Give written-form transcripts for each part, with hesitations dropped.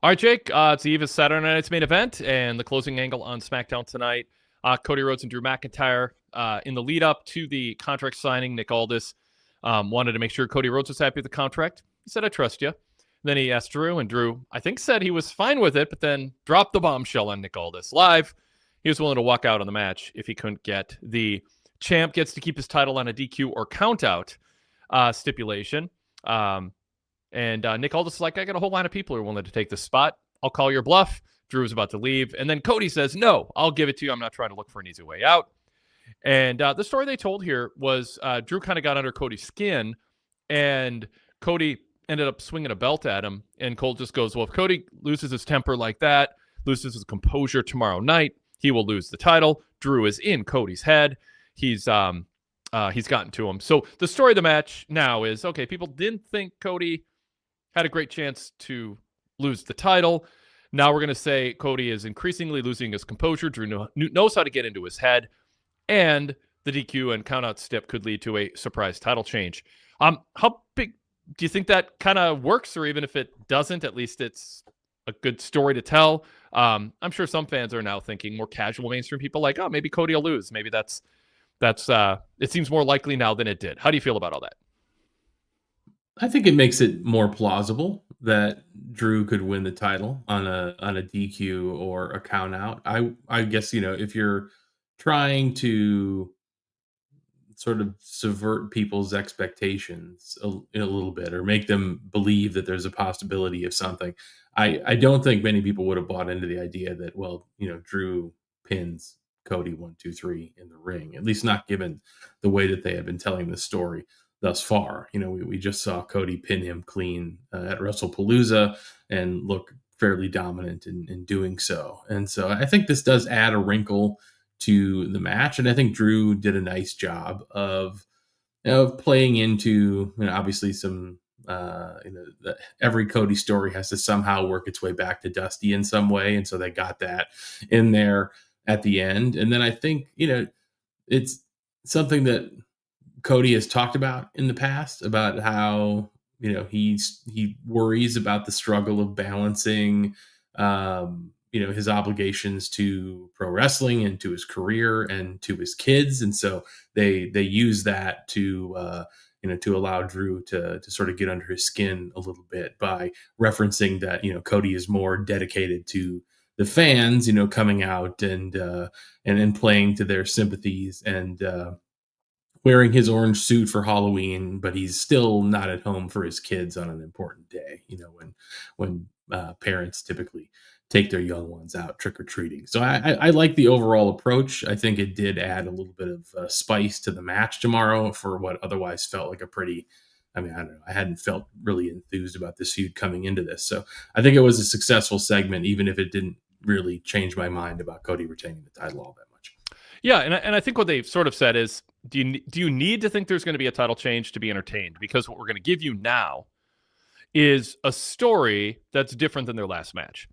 All right, Jake, it's the eve of Saturday night's main event and the closing angle on SmackDown tonight. Cody Rhodes and Drew McIntyre in the lead up to the contract signing. Nick Aldis wanted to make sure Cody Rhodes was happy with the contract. He said, I trust you. Then he asked Drew, and Drew, I think, said he was fine with it, but then dropped the bombshell on Nick Aldis. Live, he was willing to walk out on the match if he couldn't get the champ gets to keep his title on a DQ or countout stipulation. And Nick Aldis is like, I got a whole line of people who are willing to take this spot. I'll call your bluff. Drew is about to leave. And then Cody says, no, I'll give it to you. I'm not trying to look for an easy way out. And the story they told here was Drew kind of got under Cody's skin, and Cody ended up swinging a belt at him. And Cole just goes, well, if Cody loses his temper like that, loses his composure tomorrow night, he will lose the title. Drew is in Cody's head. He's gotten to him. So the story of the match now is, okay, people didn't think Cody had a great chance to lose the title. Now we're going to say Cody is increasingly losing his composure. Drew knows how to get into his head, and the DQ and countout step could lead to a surprise title change. How big do you think that kind of works, or even if it doesn't, at least it's a good story to tell? I'm sure some fans are now thinking, more casual mainstream people, like, oh, maybe Cody will lose. Maybe that's it seems more likely now than it did. How do you feel about all that? I think it makes it more plausible that Drew could win the title on a DQ or a count out. I guess, if you're trying to sort of subvert people's expectations a little bit, or make them believe that there's a possibility of something, I don't think many people would have bought into the idea that, well, Drew pins Cody 1, 2, 3 in the ring, at least not given the way that they have been telling the story thus far. We just saw Cody pin him clean at WrestlePalooza and look fairly dominant in doing so. And so I think this does add a wrinkle to the match. And I think Drew did a nice job of playing into, obviously some, every Cody story has to somehow work its way back to Dusty in some way. And so they got that in there at the end. And then I think, it's something that Cody has talked about in the past, about how, he worries about the struggle of balancing, his obligations to pro wrestling and to his career and to his kids. And so they use that to allow Drew to sort of get under his skin a little bit by referencing that, Cody is more dedicated to the fans, coming out and playing to their sympathies, and wearing his orange suit for Halloween, but he's still not at home for his kids on an important day, when parents typically take their young ones out trick-or-treating. So I like the overall approach. I think it did add a little bit of spice to the match tomorrow for what otherwise felt like I don't know. I hadn't felt really enthused about this feud coming into this. So I think it was a successful segment, even if it didn't really change my mind about Cody retaining the title all that much. Yeah, and I think what they've sort of said is, do you need to think there's going to be a title change to be entertained? Because what we're going to give you now is a story that's different than their last match.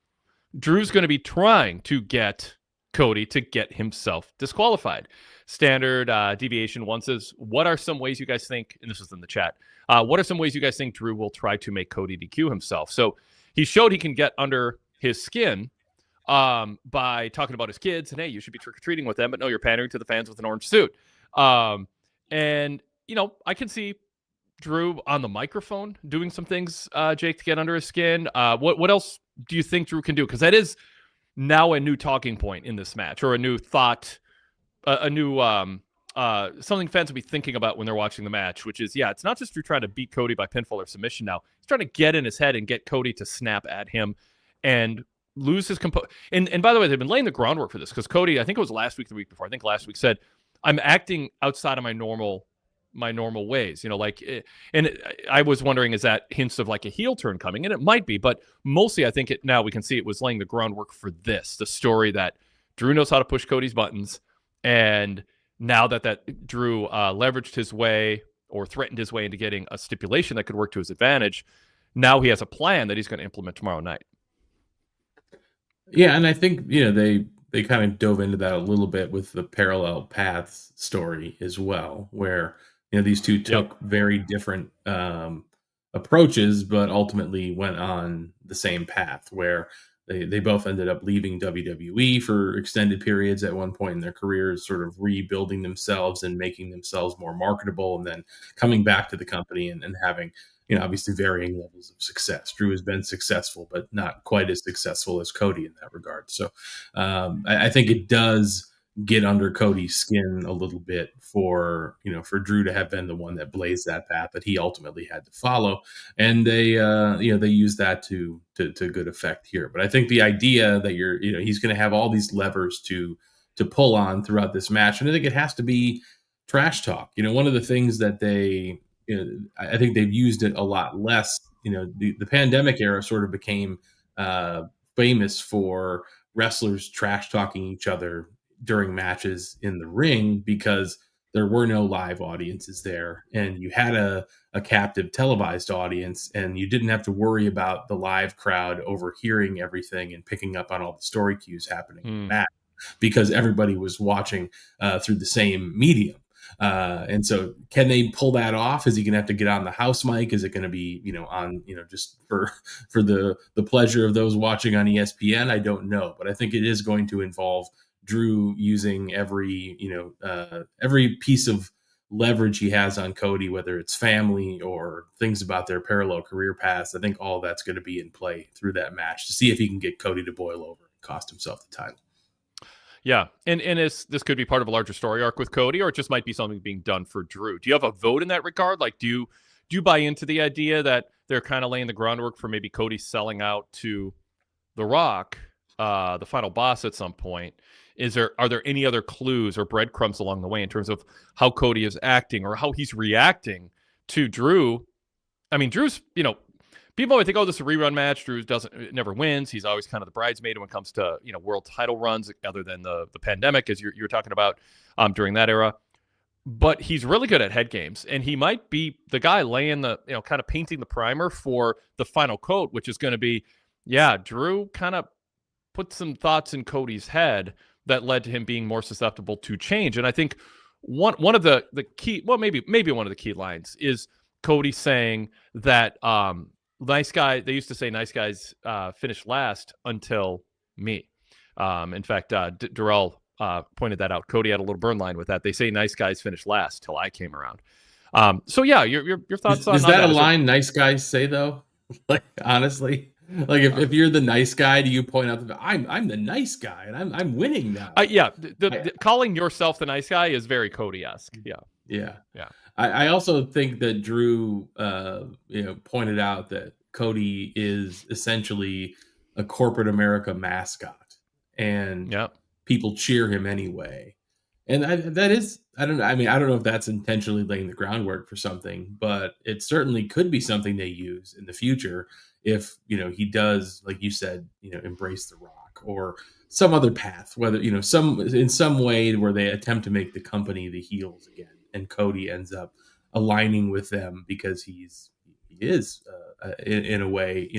Drew's going to be trying to get Cody to get himself disqualified. Standard deviation one says, what are some ways you guys think, and this was in the chat, what are some ways you guys think Drew will try to make Cody DQ himself? So he showed he can get under his skin by talking about his kids and, hey, you should be trick-or-treating with them, but no, you're pandering to the fans with an orange suit. And, I can see Drew on the microphone doing some things, Jake, to get under his skin. What else do you think Drew can do? Because that is now a new talking point in this match, or a new thought, a new something fans will be thinking about when they're watching the match, which is, it's not just Drew trying to beat Cody by pinfall or submission now. He's trying to get in his head and get Cody to snap at him and lose his composure. And by the way, they've been laying the groundwork for this, because Cody, I think it was last week, the week before, I think last week, said, I'm acting outside of my normal ways, and I was wondering, is that hints of like a heel turn coming? And it might be, but mostly I think now we can see it was laying the groundwork for this, the story that Drew knows how to push Cody's buttons. And now that Drew leveraged his way or threatened his way into getting a stipulation that could work to his advantage, now he has a plan that he's going to implement tomorrow night. Yeah. And I think, they kind of dove into that a little bit with the parallel paths story as well, where, these two took very different approaches, but ultimately went on the same path where they both ended up leaving WWE for extended periods at one point in their careers, sort of rebuilding themselves and making themselves more marketable, and then coming back to the company and having, obviously varying levels of success. Drew has been successful, but not quite as successful as Cody in that regard. So I think it does get under Cody's skin a little bit for Drew to have been the one that blazed that path that he ultimately had to follow, and they use that to good effect here. But I think the idea that he's going to have all these levers to pull on throughout this match, and I think it has to be trash talk. One of the things that I think they've used it a lot less. The pandemic era sort of became famous for wrestlers trash talking each other during matches in the ring because there were no live audiences there, and you had a captive televised audience, and you didn't have to worry about the live crowd overhearing everything and picking up on all the story cues happening in the match because everybody was watching through the same medium. And so can they pull that off? Is he going to have to get on the house mic? Is it going to be, on, just for the pleasure of those watching on ESPN? I don't know, but I think it is going to involve Drew using every piece of leverage he has on Cody, whether it's family or things about their parallel career paths. I think all that's going to be in play through that match to see if he can get Cody to boil over and cost himself the title. Yeah, and this could be part of a larger story arc with Cody, or it just might be something being done for Drew. Do you have a vote in that regard? Like, do you buy into the idea that they're kind of laying the groundwork for maybe Cody selling out to The Rock, the final boss at some point? Are there any other clues or breadcrumbs along the way in terms of how Cody is acting or how he's reacting to Drew? I mean, Drew's, people always think, oh, this is a rerun match. Drew never wins. He's always kind of the bridesmaid when it comes to, world title runs, other than the pandemic, as you're talking about during that era. But he's really good at head games, and he might be the guy laying the, kind of painting the primer for the final coat, which is going to be, Drew kind of put some thoughts in Cody's head that led to him being more susceptible to change. And I think one of the key, well, maybe one of the key lines is Cody saying that nice guy. They used to say nice guys finish last until me. In fact, Darrell pointed that out. Cody had a little burn line with that. They say nice guys finish last till I came around. So yeah, your thoughts on that? Is that a that? line nice guys say though? Like, honestly? Like if you're the nice guy, do you point out that I'm the nice guy and I'm winning now? Calling yourself the nice guy is very Cody-esque. Yeah. I also think that Drew, pointed out that Cody is essentially a corporate America mascot, and people cheer him anyway. And that is, I don't know. I mean, I don't know if that's intentionally laying the groundwork for something, but it certainly could be something they use in the future if, he does, like you said, embrace The Rock or some other path, whether, in some way where they attempt to make the company the heels again. And Cody ends up aligning with them because he is in a way,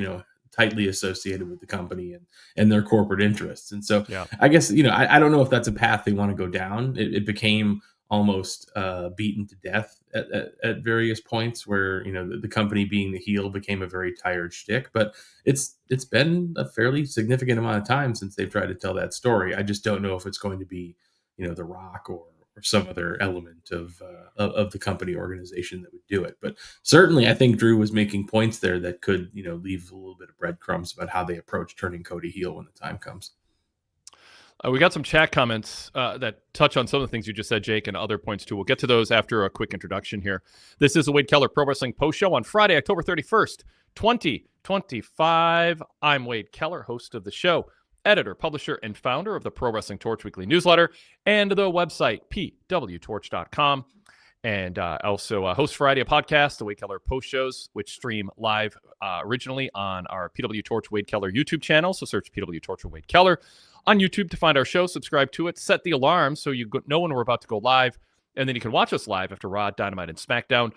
tightly associated with the company and their corporate interests. And so I guess, I don't know if that's a path they want to go down. It became almost beaten to death at various points where, the company being the heel became a very tired shtick, but it's been a fairly significant amount of time since they've tried to tell that story. I just don't know if it's going to be, The Rock or some other element of the company organization that would do it. But certainly I think Drew was making points there that could, leave a little bit of breadcrumbs about how they approach turning Cody heel when the time comes. We got some chat comments that touch on some of the things you just said, Jake, and other points too. We'll get to those after a quick introduction here. This is the Wade Keller Pro Wrestling Post Show on Friday, October 31st, 2025. I'm Wade Keller, host of the show, editor, publisher, and founder of the Pro Wrestling Torch weekly newsletter and the website, PWTorch.com. And also host Friday a podcast, the Wade Keller Post Shows, which stream live originally on our PW Torch Wade Keller YouTube channel. So search PW Torch or Wade Keller on YouTube to find our show, subscribe to it, set the alarm so you know when we're about to go live, and then you can watch us live after Raw, Dynamite, and SmackDown.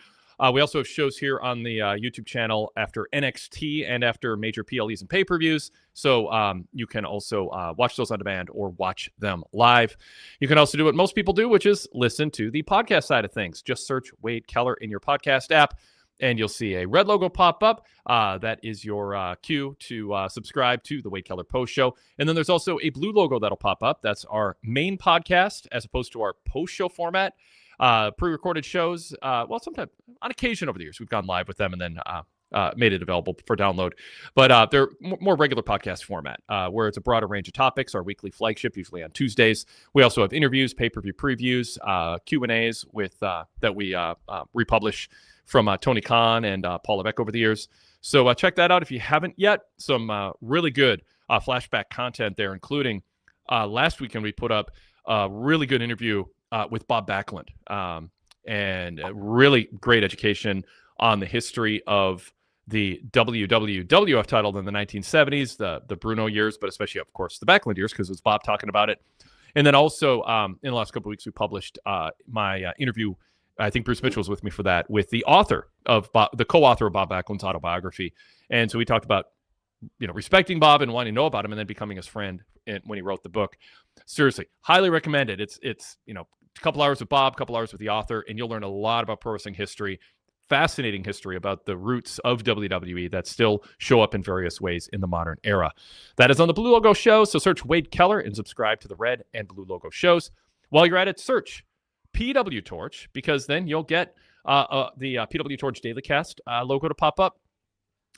We also have shows here on the YouTube channel after NXT and after major PLEs and pay-per-views, so you can also watch those on demand or watch them live. You can also do what most people do, which is listen to the podcast side of things. Just search Wade Keller in your podcast app, and you'll see a red logo pop up. That is your cue to subscribe to the Wade Keller Post Show. And then there's also a blue logo that'll pop up. That's our main podcast as opposed to our post show format. Pre-recorded shows, sometimes on occasion over the years, we've gone live with them and then made it available for download. But they're more regular podcast format where it's a broader range of topics. Our weekly flagship, usually on Tuesdays. We also have interviews, pay-per-view previews, Q&As with that we republish from Tony Khan and Paul Levesque over the years. So check that out if you haven't yet. Some really good flashback content there, including last weekend we put up a really good interview with Bob Backlund and a really great education on the history of the WWF title in the 1970s, the Bruno years, but especially, of course, the Backlund years, because it was Bob talking about it. And then also, in the last couple of weeks, we published my interview. I think Bruce Mitchell was with me for that, with the author of the co-author of Bob Backlund's autobiography. And so we talked about, respecting Bob and wanting to know about him, and then becoming his friend when he wrote the book. Seriously, highly recommend it. It's a couple hours with Bob, a couple hours with the author, and you'll learn a lot about pro wrestling history. Fascinating history about the roots of WWE that still show up in various ways in the modern era. That is on the Blue Logo Show, so search Wade Keller and subscribe to the red and blue logo shows. While you're at it, search PWTorch, because then you'll get the PWTorch Daily Cast logo to pop up.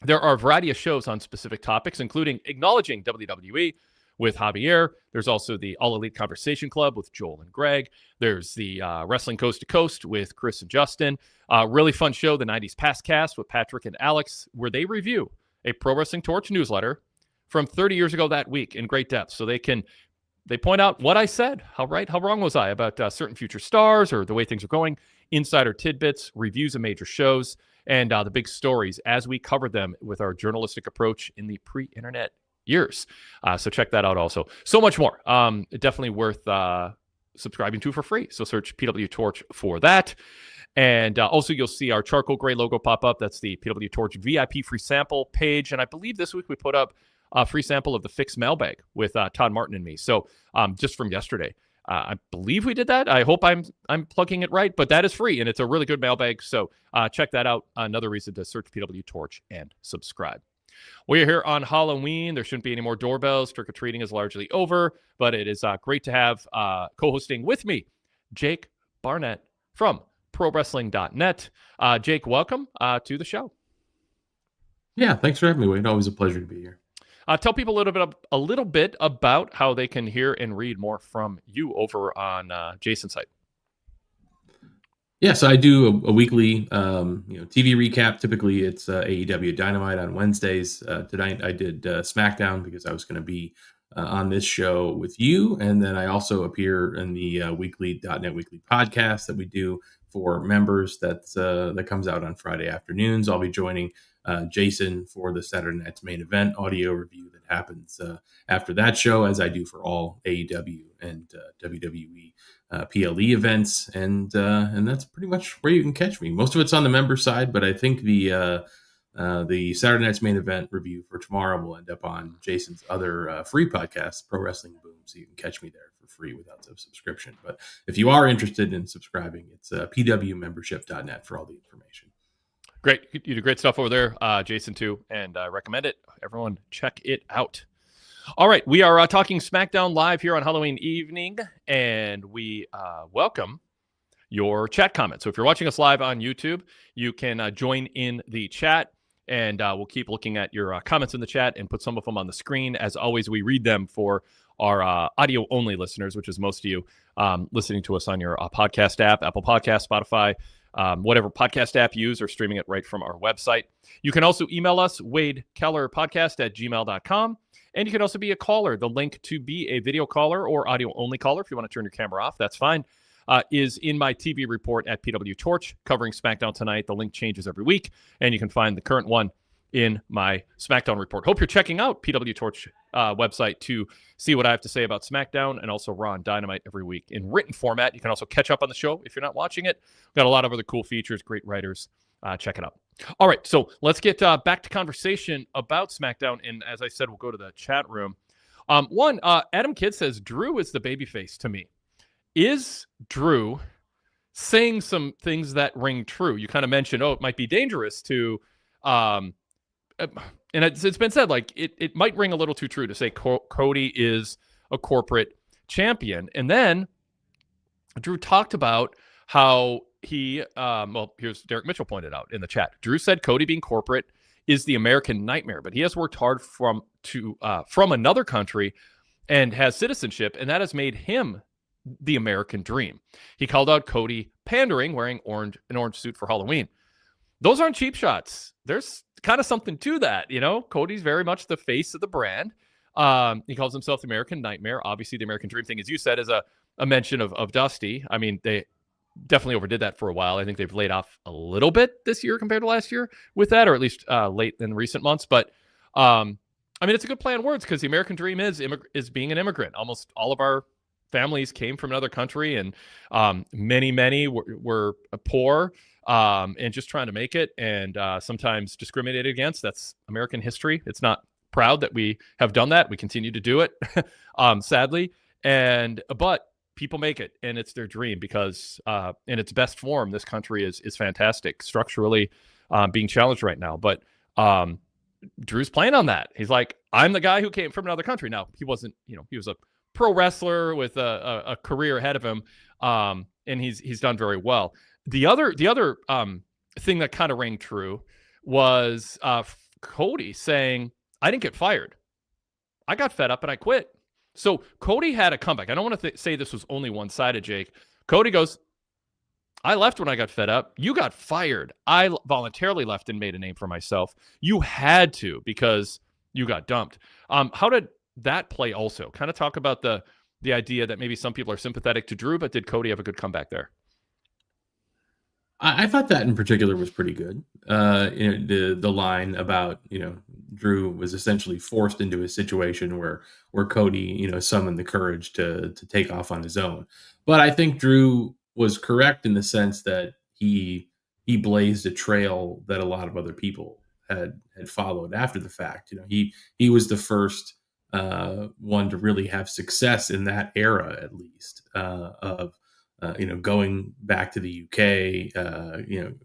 There are a variety of shows on specific topics, including Acknowledging WWE with Javier. There's also the All Elite Conversation Club with Joel and Greg. There's the Wrestling Coast to Coast with Chris and Justin. Really fun show, the 90s Past Cast with Patrick and Alex, where they review a Pro Wrestling Torch newsletter from 30 years ago that week in great depth. So they point out what I said, how right, how wrong was I about certain future stars or the way things are going, insider tidbits, reviews of major shows, and the big stories as we covered them with our journalistic approach in the pre-internet years. So check that out also. So much more. Definitely worth subscribing to for free. So search PWTorch for that. And also you'll see our charcoal gray logo pop up. That's the PWTorch VIP free sample page. And I believe this week we put up a free sample of the Fix mailbag with Todd Martin and me. So just from yesterday. I believe we did that. I hope I'm plugging it right, but that is free and it's a really good mailbag. So check that out. Another reason to search PWTorch and subscribe. We're here on Halloween. There shouldn't be any more doorbells. Trick-or-treating is largely over, but it is great to have co-hosting with me, Jake Barnett from ProWrestling.net. Jake, welcome to the show. Yeah, thanks for having me, Wade. Always a pleasure to be here. Tell people a little bit about how they can hear and read more from you over on Jason's site. Yeah, so I do a weekly, TV recap. Typically, it's AEW Dynamite on Wednesdays. Tonight, I did SmackDown because I was going to be on this show with you, and then I also appear in the .NET Weekly podcast that we do for members. That comes out on Friday afternoons. I'll be joining Jason for the Saturday Night's Main Event audio review that happens after that show, as I do for all AEW and WWE PLE events, and that's pretty much where you can catch me. Most of it's on the member side, but I think the Saturday Night's Main Event review for tomorrow will end up on Jason's other free podcast, Pro Wrestling Boom, so you can catch me there for free without a subscription. But if you are interested in subscribing, it's pwmembership.net for all the information. Great. You do great stuff over there, Jason, too, and I recommend it. Everyone, check it out. All right, we are talking SmackDown live here on Halloween evening, and we welcome your chat comments. So if you're watching us live on YouTube, you can join in the chat, and we'll keep looking at your comments in the chat and put some of them on the screen. As always, we read them for our audio-only listeners, which is most of you listening to us on your podcast app, Apple Podcast, Spotify, whatever podcast app you use, or streaming it right from our website. You can also email us, wadekellerpodcast@gmail.com. And you can also be a caller. The link to be a video caller or audio-only caller, if you want to turn your camera off, that's fine, is in my TV report at PWTorch covering SmackDown tonight. The link changes every week, and you can find the current one in my SmackDown report. Hope you're checking out PWTorch website to see what I have to say about SmackDown and also Raw and Dynamite every week in written format. You can also catch up on the show if you're not watching it. We've got a lot of other cool features, great writers. Check it out. All right, so let's get back to conversation about SmackDown. And as I said, we'll go to the chat room. Adam Kidd says, Drew is the babyface to me. Is Drew saying some things that ring true. You kind of mentioned, it might be dangerous to, and it's been said, like, it might ring a little too true to say Cody is a corporate champion. And then Drew talked about how he, here's Derek Mitchell pointed out in the chat. Drew said Cody being corporate is the American nightmare, but he has worked hard from another country and has citizenship, and that has made him the American dream. He called out Cody pandering, wearing an orange suit for Halloween. Those aren't cheap shots. There's kind of something to that, you know. Cody's very much the face of the brand. He calls himself the American nightmare. Obviously, the American dream thing, as you said, is a mention of Dusty. I mean, they definitely overdid that for a while. I think they've laid off a little bit this year compared to last year with that, or at least late in recent months. But I mean, it's a good play on words, because the American dream is being an immigrant. Almost all of our families came from another country, and many were poor and just trying to make it, and sometimes discriminated against. That's American history. It's not proud that we have done that. We continue to do it, sadly. But people make it, and it's their dream, because in its best form, this country is fantastic, structurally being challenged right now. But Drew's playing on that. He's like, I'm the guy who came from another country. Now, he wasn't, he was a pro wrestler with a career ahead of him, and he's done very well. The other thing that kind of rang true was Cody saying, I didn't get fired. I got fed up and I quit. So Cody had a comeback. I don't want to say this was only one-sided, Jake. Cody goes, I left when I got fed up. You got fired. I voluntarily left and made a name for myself. You had to, because you got dumped. How did that play also? Kind of talk about the idea that maybe some people are sympathetic to Drew, but did Cody have a good comeback there? I thought that in particular was pretty good. The line about, Drew was essentially forced into a situation where Cody, summoned the courage to take off on his own. But I think Drew was correct in the sense that he blazed a trail that a lot of other people had followed after the fact. He was the first one to really have success in that era, at least, of going back to the UK,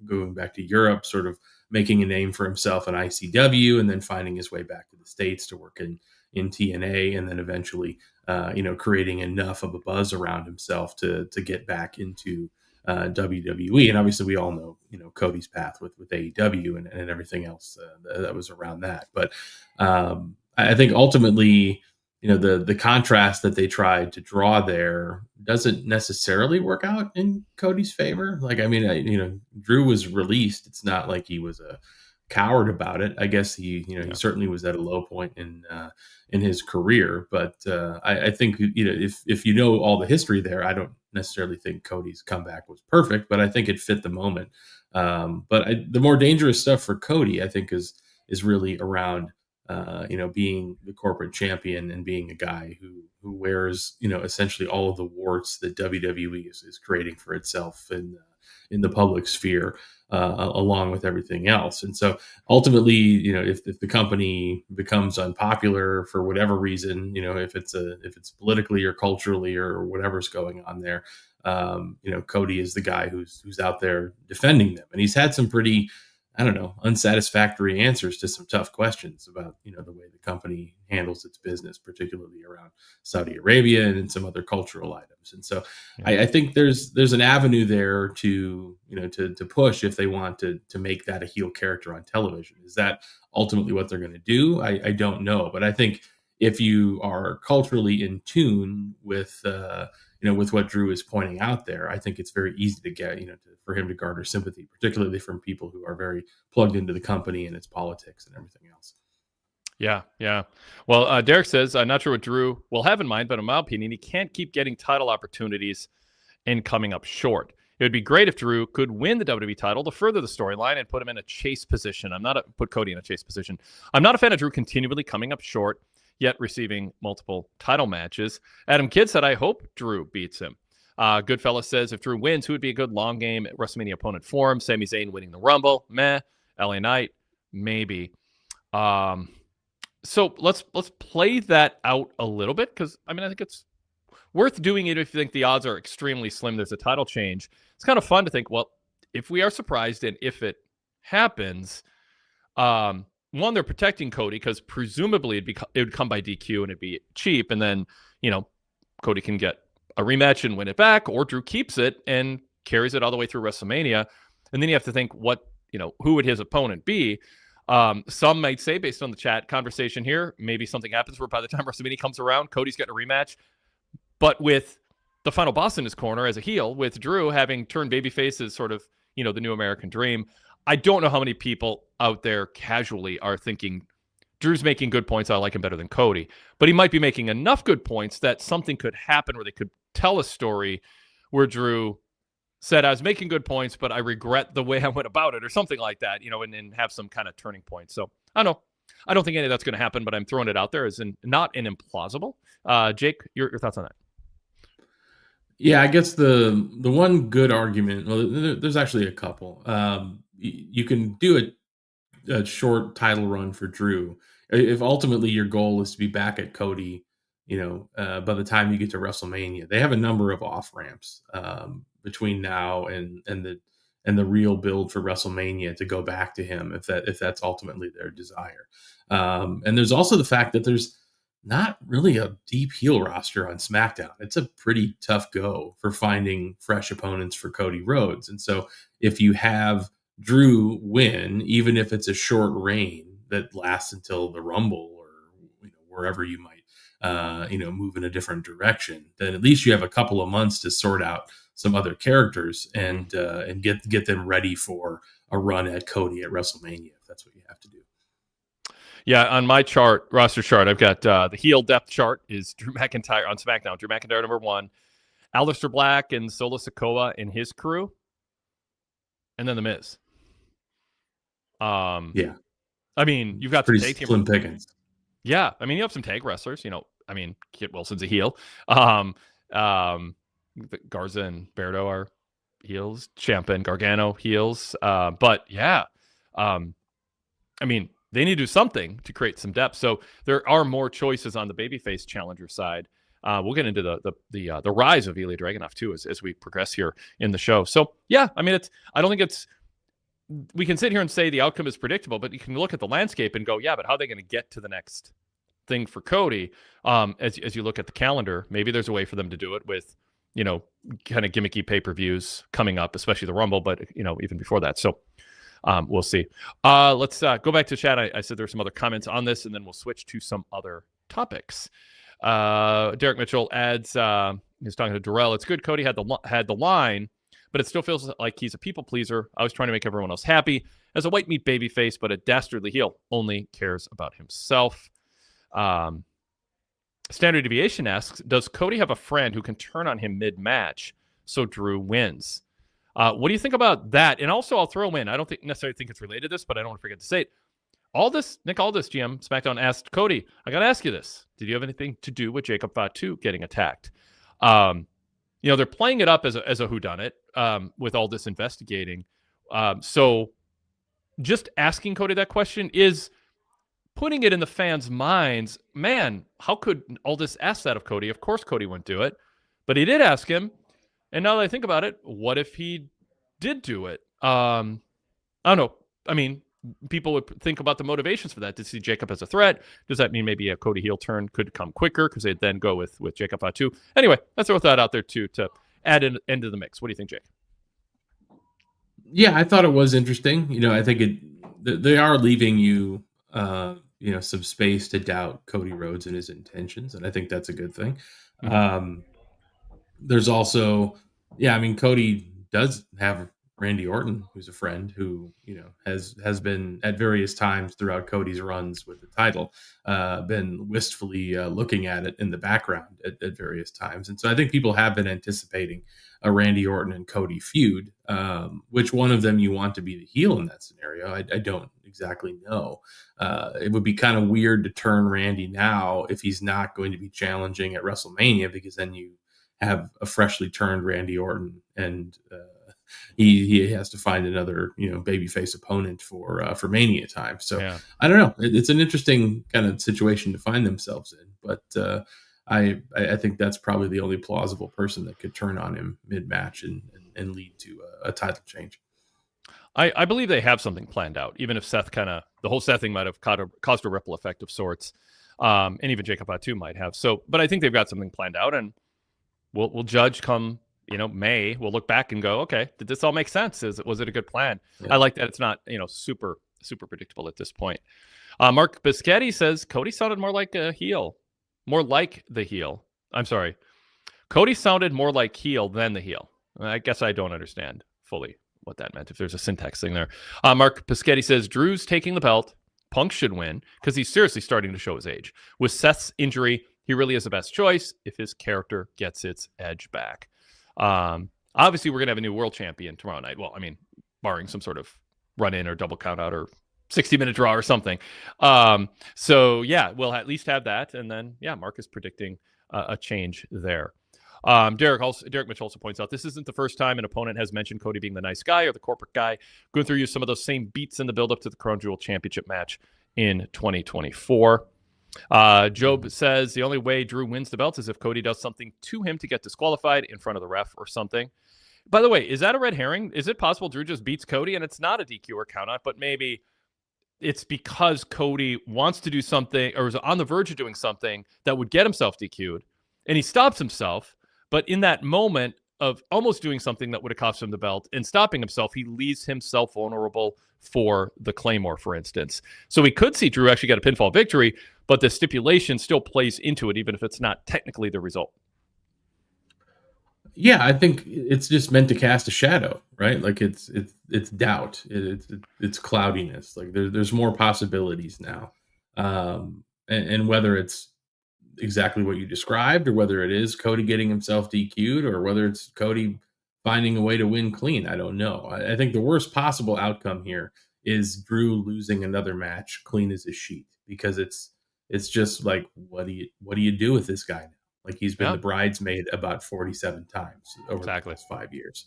going back to Europe, sort of making a name for himself in ICW, and then finding his way back to the States to work in TNA, and then eventually, creating enough of a buzz around himself to get back into WWE. And obviously, we all know, Cody's path with AEW and everything else that was around that. But I think ultimately, the contrast that they tried to draw there doesn't necessarily work out in Cody's favor. Like, I mean, Drew was released. It's not like he was a coward about it. I guess he certainly was at a low point in his career. But I think, if you know all the history there, I don't necessarily think Cody's comeback was perfect, but I think it fit the moment. But the more dangerous stuff for Cody, I think, is really around being the corporate champion and being a guy who wears, essentially all of the warts that WWE is creating for itself in the public sphere, along with everything else. And so ultimately, if the company becomes unpopular for whatever reason, if it's politically or culturally or whatever's going on there, Cody is the guy who's out there defending them. And he's had some pretty, unsatisfactory answers to some tough questions about, the way the company handles its business, particularly around Saudi Arabia and some other cultural items. And so I think there's an avenue there to push if they want to make that a heel character on television. Is that ultimately what they're going to do? I don't know. But I think if you are culturally in tune with, with what Drew is pointing out there, I think it's very easy to get, for him to garner sympathy, particularly from people who are very plugged into the company and its politics and everything else. Yeah. Well, Derek says, I'm not sure what Drew will have in mind, but in my opinion, he can't keep getting title opportunities and coming up short. It would be great if Drew could win the WWE title to further the storyline and put him in a chase position. Put Cody in a chase position. I'm not a fan of Drew continually coming up short, yet receiving multiple title matches. Adam Kidd said, I hope Drew beats him. Goodfellas says, if Drew wins, who would be a good long game WrestleMania opponent for him? Sami Zayn winning the Rumble? Meh. LA Knight? Maybe. So let's play that out a little bit, because I think it's worth doing it if you think the odds are extremely slim there's a title change. It's kind of fun to think, well, if we are surprised and if it happens, one, they're protecting Cody because presumably it would come by DQ and it'd be cheap, and then Cody can get a rematch and win it back, or Drew keeps it and carries it all the way through WrestleMania. And then you have to think who would his opponent be? Some might say, based on the chat conversation here, maybe something happens where by the time WrestleMania comes around, Cody's getting a rematch. But with the final boss in his corner as a heel, with Drew having turned babyface as sort of, the new American dream, I don't know how many people out there casually are thinking Drew's making good points. I like him better than Cody. But he might be making enough good points that something could happen where they could tell a story where Drew said, I was making good points, but I regret the way I went about it, or something like that, and have some kind of turning point. So I don't know. I don't think any of that's going to happen, but I'm throwing it out there as not an implausible. Jake, your thoughts on that? Yeah, I guess the one good argument, well, there's actually a couple. You can do a short title run for Drew. If ultimately your goal is to be back at Cody, by the time you get to WrestleMania, they have a number of off ramps between now and the real build for WrestleMania to go back to him if that's ultimately their desire. And there's also the fact that there's not really a deep heel roster on SmackDown. It's a pretty tough go for finding fresh opponents for Cody Rhodes. And so if you have Drew win, even if it's a short reign that lasts until the Rumble or wherever you might move in a different direction, then at least you have a couple of months to sort out some other characters and get them ready for a run at Cody at WrestleMania, if that's what you have to do. Yeah, on my roster chart, I've got the heel depth chart is Drew McIntyre on SmackDown. Drew McIntyre number 1, Aleister Black and Solo Sikoa and his crew, and then The Miz. Yeah, I mean, you've got pretty some tag slim pickings. Yeah, I mean, you have some tag wrestlers. Kit Wilson's a heel. Garza and Berto are heels. Ciampa and Gargano heels. But yeah, I mean, they need to do something to create some depth. So there are more choices on the babyface challenger side. We'll get into the rise of Ilya Dragunov too as we progress here in the show. So yeah, I mean, I don't think we can sit here and say the outcome is predictable, but you can look at the landscape and go, yeah, but how are they going to get to the next thing for Cody? As you look at the calendar, maybe there's a way for them to do it with, kind of gimmicky pay-per-views coming up, especially the Rumble, but even before that. So we'll see. Let's go back to chat. I said there's some other comments on this, and then we'll switch to some other topics. Derek Mitchell adds, he's talking to Darrell. It's good Cody had the line, but it still feels like he's a people pleaser. I was trying to make everyone else happy as a white meat baby face, but a dastardly heel only cares about himself. Standard Deviation asks, does Cody have a friend who can turn on him mid-match so Drew wins? What do you think about that? And also, I'll throw in, I don't necessarily think it's related to this, but I don't want to forget to say it. Nick Aldis, GM, SmackDown, asked Cody, I got to ask you this. Did you have anything to do with Jacob Fatu getting attacked? They're playing it up as a whodunit with all this investigating. So just asking Cody that question is putting it in the fans' minds. Man, how could Aldis ask that of Cody? Of course Cody wouldn't do it. But he did ask him. And now that I think about it, what if he did do it? I don't know. I mean, people would think about the motivations for that. To see Jacob as a threat, does that mean maybe a Cody heel turn could come quicker because they'd then go with Jacob Fatu? Anyway, let's throw that out there too to add into the mix. What do you think, Jake? Yeah, I thought it was interesting. I think they are leaving you, some space to doubt Cody Rhodes and his intentions, and I think that's a good thing. Mm-hmm. There's also, Cody does have Randy Orton, who's a friend who, has been at various times throughout Cody's runs with the title, been wistfully looking at it in the background at various times. And so I think people have been anticipating a Randy Orton and Cody feud. Which one of them you want to be the heel in that scenario? I don't exactly know. It would be kind of weird to turn Randy now if he's not going to be challenging at WrestleMania, because then you have a freshly turned Randy Orton, and he has to find another babyface opponent for Mania time. So yeah. I don't know. It's an interesting kind of situation to find themselves in, but I think that's probably the only plausible person that could turn on him mid-match and lead to a title change. I believe they have something planned out, even if the whole Seth thing might have caused a ripple effect of sorts. And even Jacob too might have. So, but I think they've got something planned out, and we'll judge come, May. We'll look back and go, okay, did this all make sense? Was it a good plan? Yeah. I like that it's not, super predictable at this point. Mark Biscetti says Cody sounded more like a heel. More like the heel. I'm sorry. Cody sounded more like heel than the heel. I guess I don't understand fully what that meant, if there's a syntax thing there. Mark Biscetti says Drew's taking the belt. Punk should win because he's seriously starting to show his age. With Seth's injury, he really is the best choice if his character gets its edge back. Obviously, we're going to have a new world champion tomorrow night. Well, I mean, barring some sort of run-in or double count-out or 60-minute draw or something. So, yeah, we'll at least have that. And then, yeah, Mark is predicting a change there. Derek Mitchell also points out this isn't the first time an opponent has mentioned Cody being the nice guy or the corporate guy. Going through some of those same beats in the build-up to the Crown Jewel Championship match in 2024. Job says the only way Drew wins the belt is if Cody does something to him to get disqualified in front of the ref or something. By the way, is that a red herring? Is it possible Drew just beats Cody and it's not a DQ or count-out, but maybe it's because Cody wants to do something or is on the verge of doing something that would get himself DQ'd, and he stops himself, but in that moment of almost doing something that would have cost him the belt and stopping himself, he leaves himself vulnerable for the Claymore, for instance. So we could see Drew actually get a pinfall victory, but the stipulation still plays into it, even if it's not technically the result. Yeah, I think it's just meant to cast a shadow, right? Like it's doubt, it's cloudiness. Like there's more possibilities now, and whether it's exactly what you described, or whether it is Cody getting himself DQ'd, or whether it's Cody finding a way to win clean, I don't know. I think the worst possible outcome here is Drew losing another match clean as a sheet, because it's just like, what do you do with this guy now? Like, he's been the bridesmaid about 47 times over the past 5 years.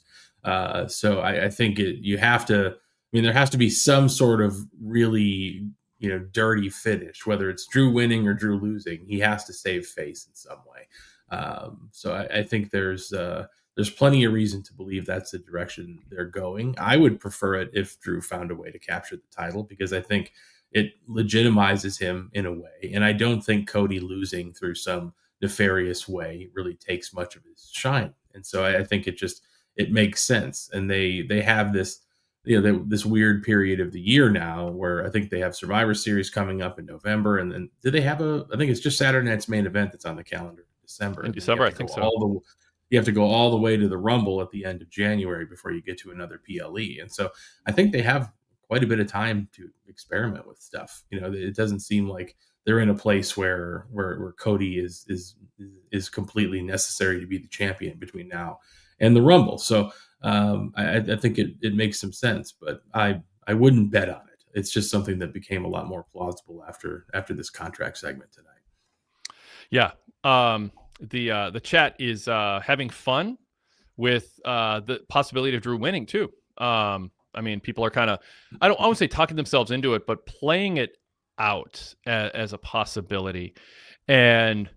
So I think there has to be some sort of really, dirty finish, whether it's Drew winning or Drew losing. He has to save face in some way. So I think there's plenty of reason to believe that's the direction they're going. I would prefer it if Drew found a way to capture the title, because I think it legitimizes him in a way. And I don't think Cody losing through some nefarious way really takes much of his shine. And so I think it makes sense. And they have this, this weird period of the year now where I think they have Survivor Series coming up in November. And then I think it's just Saturday night's main event that's on the calendar in December. In December, I think so. You have to go all the way to the Rumble at the end of January before you get to another PLE. And so I think they have quite a bit of time to experiment with stuff. It doesn't seem like they're in a place where Cody is completely necessary to be the champion between now and the Rumble. So I think it makes some sense, but I wouldn't bet on it. It's just something that became a lot more plausible after this contract segment tonight. Yeah. The chat is having fun with the possibility of Drew winning too. People are kind of, I won't say talking themselves into it, but playing it out as a possibility. And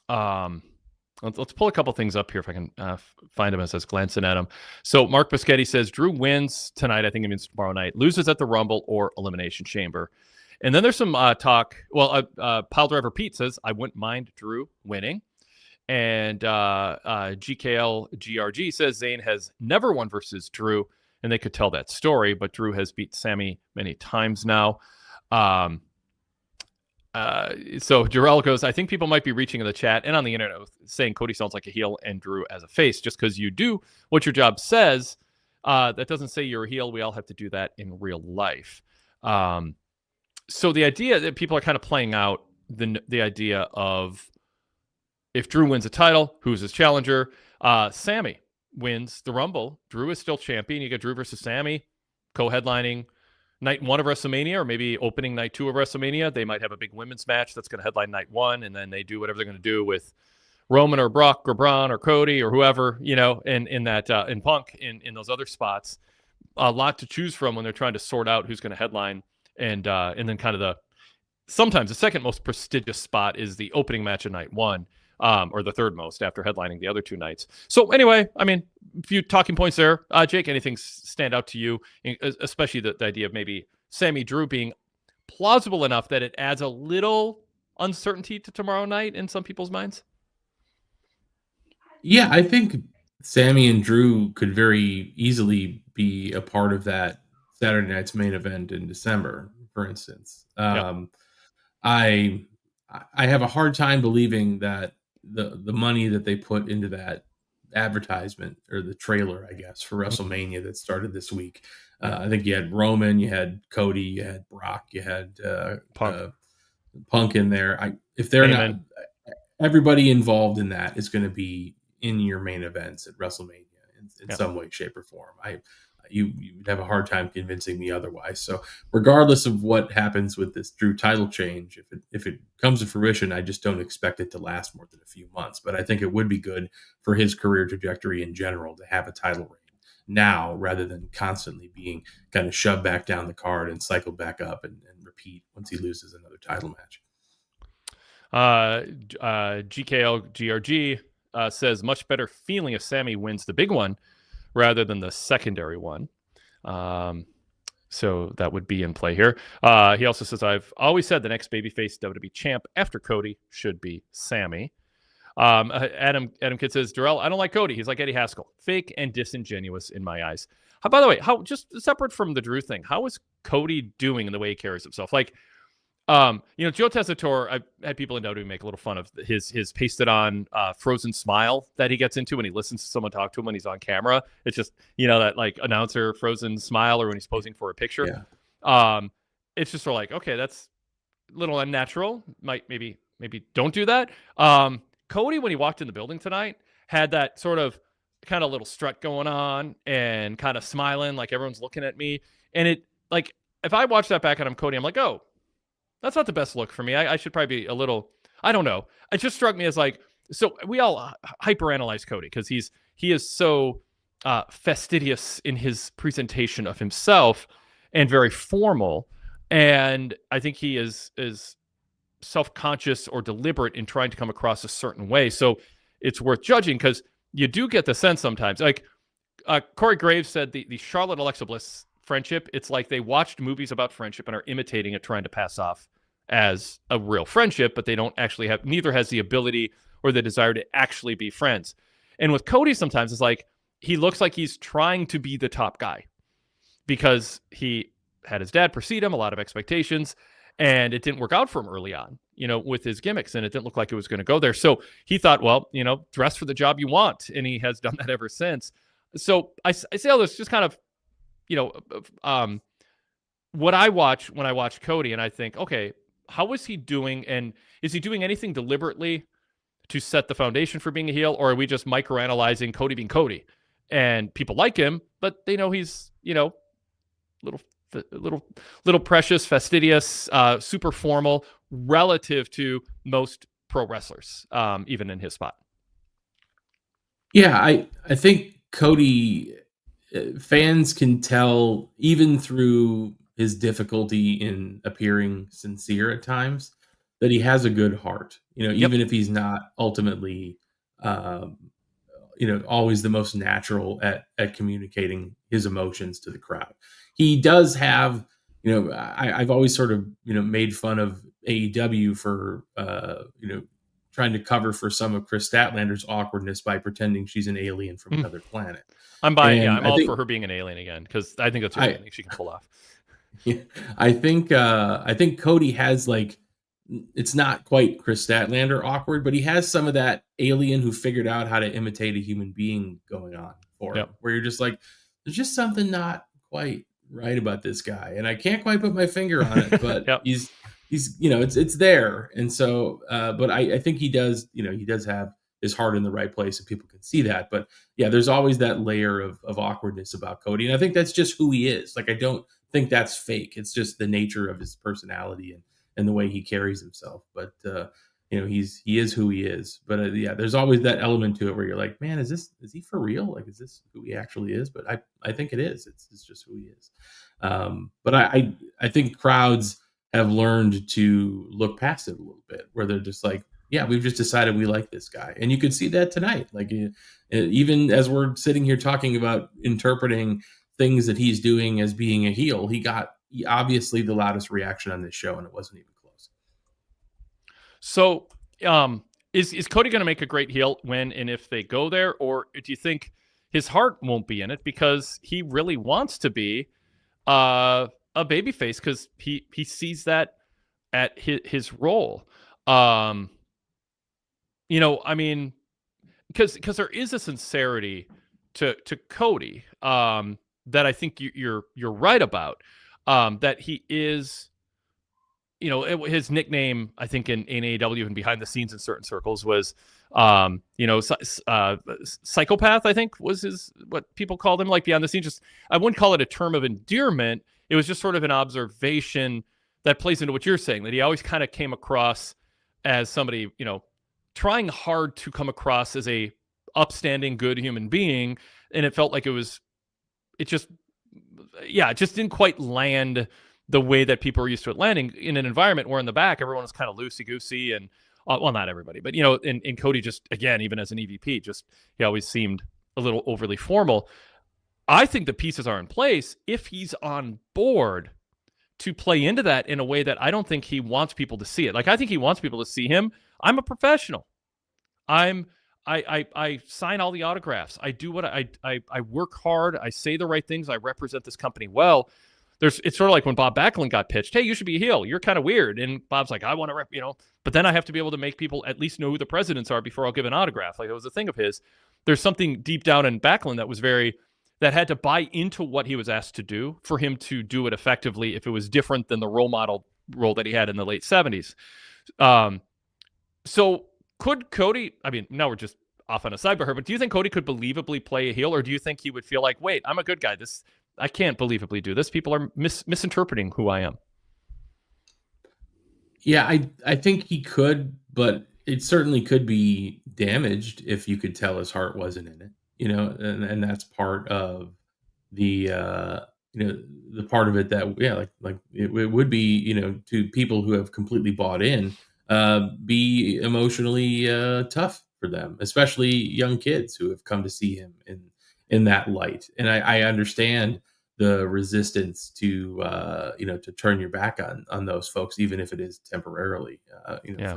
let's pull a couple things up here if I can find them as I was glancing at them. So Mark Biscetti says Drew wins tonight. I think it means tomorrow night. Loses at the Rumble or Elimination Chamber. And then there's some talk. Well, Pile Driver Pete says, I wouldn't mind Drew winning. And GKL GRG says Zayn has never won versus Drew, and they could tell that story, but Drew has beat Sammy many times now. So Jarrell goes, I think people might be reaching in the chat and on the internet saying Cody sounds like a heel and Drew as a face. Just because you do what your job says, that doesn't say you're a heel. We all have to do that in real life. So the idea that people are kind of playing out the idea of, if Drew wins a title, who's his challenger? Sammy wins the Rumble. Drew is still champion. You get Drew versus Sammy co-headlining night 1 of WrestleMania, or maybe opening night 2 of WrestleMania. They might have a big women's match that's going to headline night 1, and then they do whatever they're going to do with Roman or Brock or Braun or Cody or whoever, in Punk in those other spots. A lot to choose from when they're trying to sort out who's going to headline, and then kind of sometimes the second most prestigious spot is the opening match of night 1. or the third most after headlining the other two nights. So anyway, I mean, a few talking points there. Jake, anything stand out to you, especially the idea of maybe Sammy Drew being plausible enough that it adds a little uncertainty to tomorrow night in some people's minds? Yeah, I think Sammy and Drew could very easily be a part of that Saturday night's main event in December, for instance. Yep. I I have a hard time believing that the money that they put into that advertisement or the trailer, I guess, for WrestleMania that started this week. I think you had Roman, you had Cody, you had Brock, you had Punk. Punk in there. If they're not, everybody involved in that is going to be in your main events at WrestleMania in some way, shape, or form. You'd have a hard time convincing me otherwise. So regardless of what happens with this Drew title change, if it comes to fruition, I just don't expect it to last more than a few months. But I think it would be good for his career trajectory in general to have a title reign now rather than constantly being kind of shoved back down the card and cycled back up and repeat once he loses another title match. GKLGRG says much better feeling if Sammy wins the big one rather than the secondary one. So that would be in play here. He also says, I've always said the next babyface WWE champ after Cody should be Sammy. Adam Kidd says, Darrell, I don't like Cody. He's like Eddie Haskell, fake and disingenuous in my eyes. By the way, how just separate from the Drew thing, how is Cody doing in the way he carries himself? Like, Joe Tessitore, I've had people in WWE make a little fun of his pasted on frozen smile that he gets into when he listens to someone talk to him when he's on camera. It's just, that like announcer frozen smile or when he's posing for a picture. Yeah. It's just sort of like, okay, that's a little unnatural. Maybe don't do that. Cody, when he walked in the building tonight, had that sort of kind of little strut going on and kind of smiling like everyone's looking at me. And it, like, if I watch that back and I'm Cody, I'm like, oh, that's not the best look for me. I should probably be a little, I don't know. It just struck me as like, so we all hyperanalyze Cody because he is so fastidious in his presentation of himself and very formal. And I think he is self-conscious or deliberate in trying to come across a certain way. So it's worth judging because you do get the sense sometimes. Like Corey Graves said, the Charlotte Alexa Bliss friendship, it's like they watched movies about friendship and are imitating it, trying to pass off as a real friendship, but they don't actually have, neither has the ability or the desire to actually be friends. And with Cody, sometimes it's like he looks like he's trying to be the top guy because he had his dad precede him, a lot of expectations, and it didn't work out for him early on, with his gimmicks, and it didn't look like it was going to go there. So he thought, well, dress for the job you want, and he has done that ever since. So I say all this just kind of, what I watch when I watch Cody, and I think, okay, how is he doing? And is he doing anything deliberately to set the foundation for being a heel? Or are we just microanalyzing Cody being Cody and people like him, but they know he's, little precious, fastidious, super formal relative to most pro wrestlers, even in his spot. Yeah. I think Cody, fans can tell even through his difficulty in appearing sincere at times that he has a good heart, even if he's not ultimately, always the most natural at communicating his emotions to the crowd. He does have, I've always sort of, made fun of AEW for, trying to cover for some of Chris Statlander's awkwardness by pretending she's an alien from another planet. I'm buying. I'm all for her being an alien again because I think that's what I think she can pull off. Yeah, I think Cody has it's not quite Chris Statlander awkward, but he has some of that alien who figured out how to imitate a human being going on for him, where you're just like, there's just something not quite right about this guy, and I can't quite put my finger on it, but he's it's there, and so but I think he does have his heart in the right place, and people can see that. But yeah, there's always that layer of awkwardness about Cody, and I think that's just who he is. Like, I don't think that's fake. It's just the nature of his personality and the way he carries himself. But he is who he is. But yeah, there's always that element to it where you're like, man, is he for real? Like, is this who he actually is? But I think it is. It's just who he is. But I think crowds have learned to look past it a little bit, where they're just like, yeah, we've just decided we like this guy. And you could see that tonight. Like, even as we're sitting here talking about interpreting things that he's doing as being a heel, he got obviously the loudest reaction on this show, and it wasn't even close. So, is Cody going to make a great heel when and if they go there, or do you think his heart won't be in it because he really wants to be a babyface because he sees that at his role? I mean, because there is a sincerity to Cody that I think you're right about. That he is, his nickname, I think in AEW and behind the scenes in certain circles was, psychopath, I think was what people called him, like beyond the scenes. Just, I wouldn't call it a term of endearment. It was just sort of an observation that plays into what you're saying, that he always kind of came across as somebody, trying hard to come across as a upstanding, good human being. And it felt like it just didn't quite land the way that people are used to it landing in an environment where in the back, everyone was kind of loosey-goosey and, well, not everybody, but, and Cody just, again, even as an EVP, he always seemed a little overly formal. I think the pieces are in place if he's on board to play into that in a way that I don't think he wants people to see it. Like, I think he wants people to see him. I'm a professional. I sign all the autographs. I do what I work hard. I say the right things. I represent this company well. It's sort of like when Bob Backlund got pitched. Hey, you should be a heel. You're kind of weird. And Bob's like, I want to but then I have to be able to make people at least know who the presidents are before I'll give an autograph. Like, it was a thing of his. There's something deep down in Backlund that had to buy into what he was asked to do for him to do it effectively if it was different than the role model role that he had in the late 70s. So could Cody, I mean, now we're just off on a sidebar here, but do you think Cody could believably play a heel, or do you think he would feel like, wait, I'm a good guy. I can't believably do this. People are misinterpreting who I am. Yeah, I think he could, but it certainly could be damaged if you could tell his heart wasn't in it, and that's part of the the part of it that, yeah, like it would be, to people who have completely bought in, be emotionally tough for them, especially young kids who have come to see him in that light. And I understand the resistance to to turn your back on those folks, even if it is temporarily, Yeah.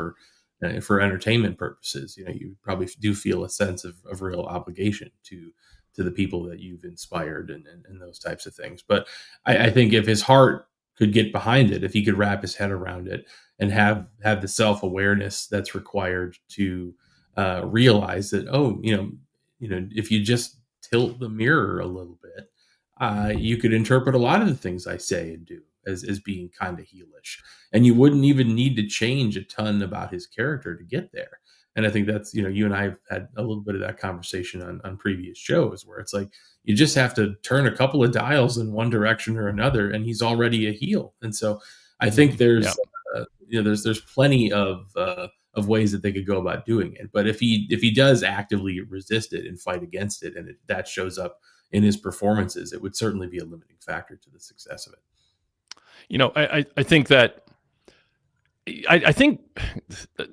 for entertainment purposes. You probably do feel a sense of real obligation to the people that you've inspired and those types of things. But I think if his heart could get behind it, if he could wrap his head around it and have the self-awareness that's required to realize that, if you just tilt the mirror a little bit, you could interpret a lot of the things I say and do as being kind of heelish, and you wouldn't even need to change a ton about his character to get there. And I think that's, you and I have had a little bit of that conversation on previous shows, where it's like, you just have to turn a couple of dials in one direction or another, and he's already a heel. And so I think there's plenty of ways that they could go about doing it. But if he does actively resist it and fight against it, and that shows up in his performances, it would certainly be a limiting factor to the success of it. I think that I think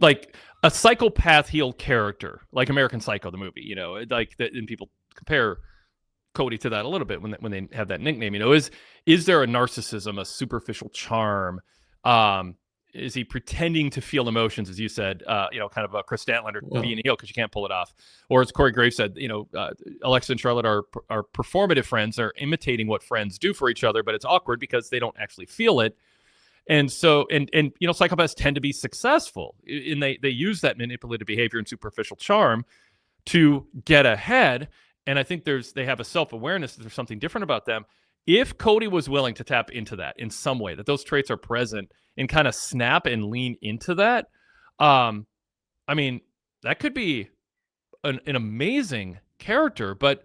like a psychopath heel character, like American Psycho, the movie, like that, and people compare Cody to that a little bit when they have that nickname. Is there a narcissism, a superficial charm? Is he pretending to feel emotions, as you said? Kind of a Chris Statlander being a heel because you can't pull it off, or as Corey Graves said, Alexa and Charlotte are performative friends. They're imitating what friends do for each other, but it's awkward because they don't actually feel it. And so, and psychopaths tend to be successful, and they use that manipulative behavior and superficial charm to get ahead. And I think they have a self-awareness that there's something different about them. If Cody was willing to tap into that in some way, that those traits are present, and kind of snap and lean into that, I mean, that could be an amazing character. But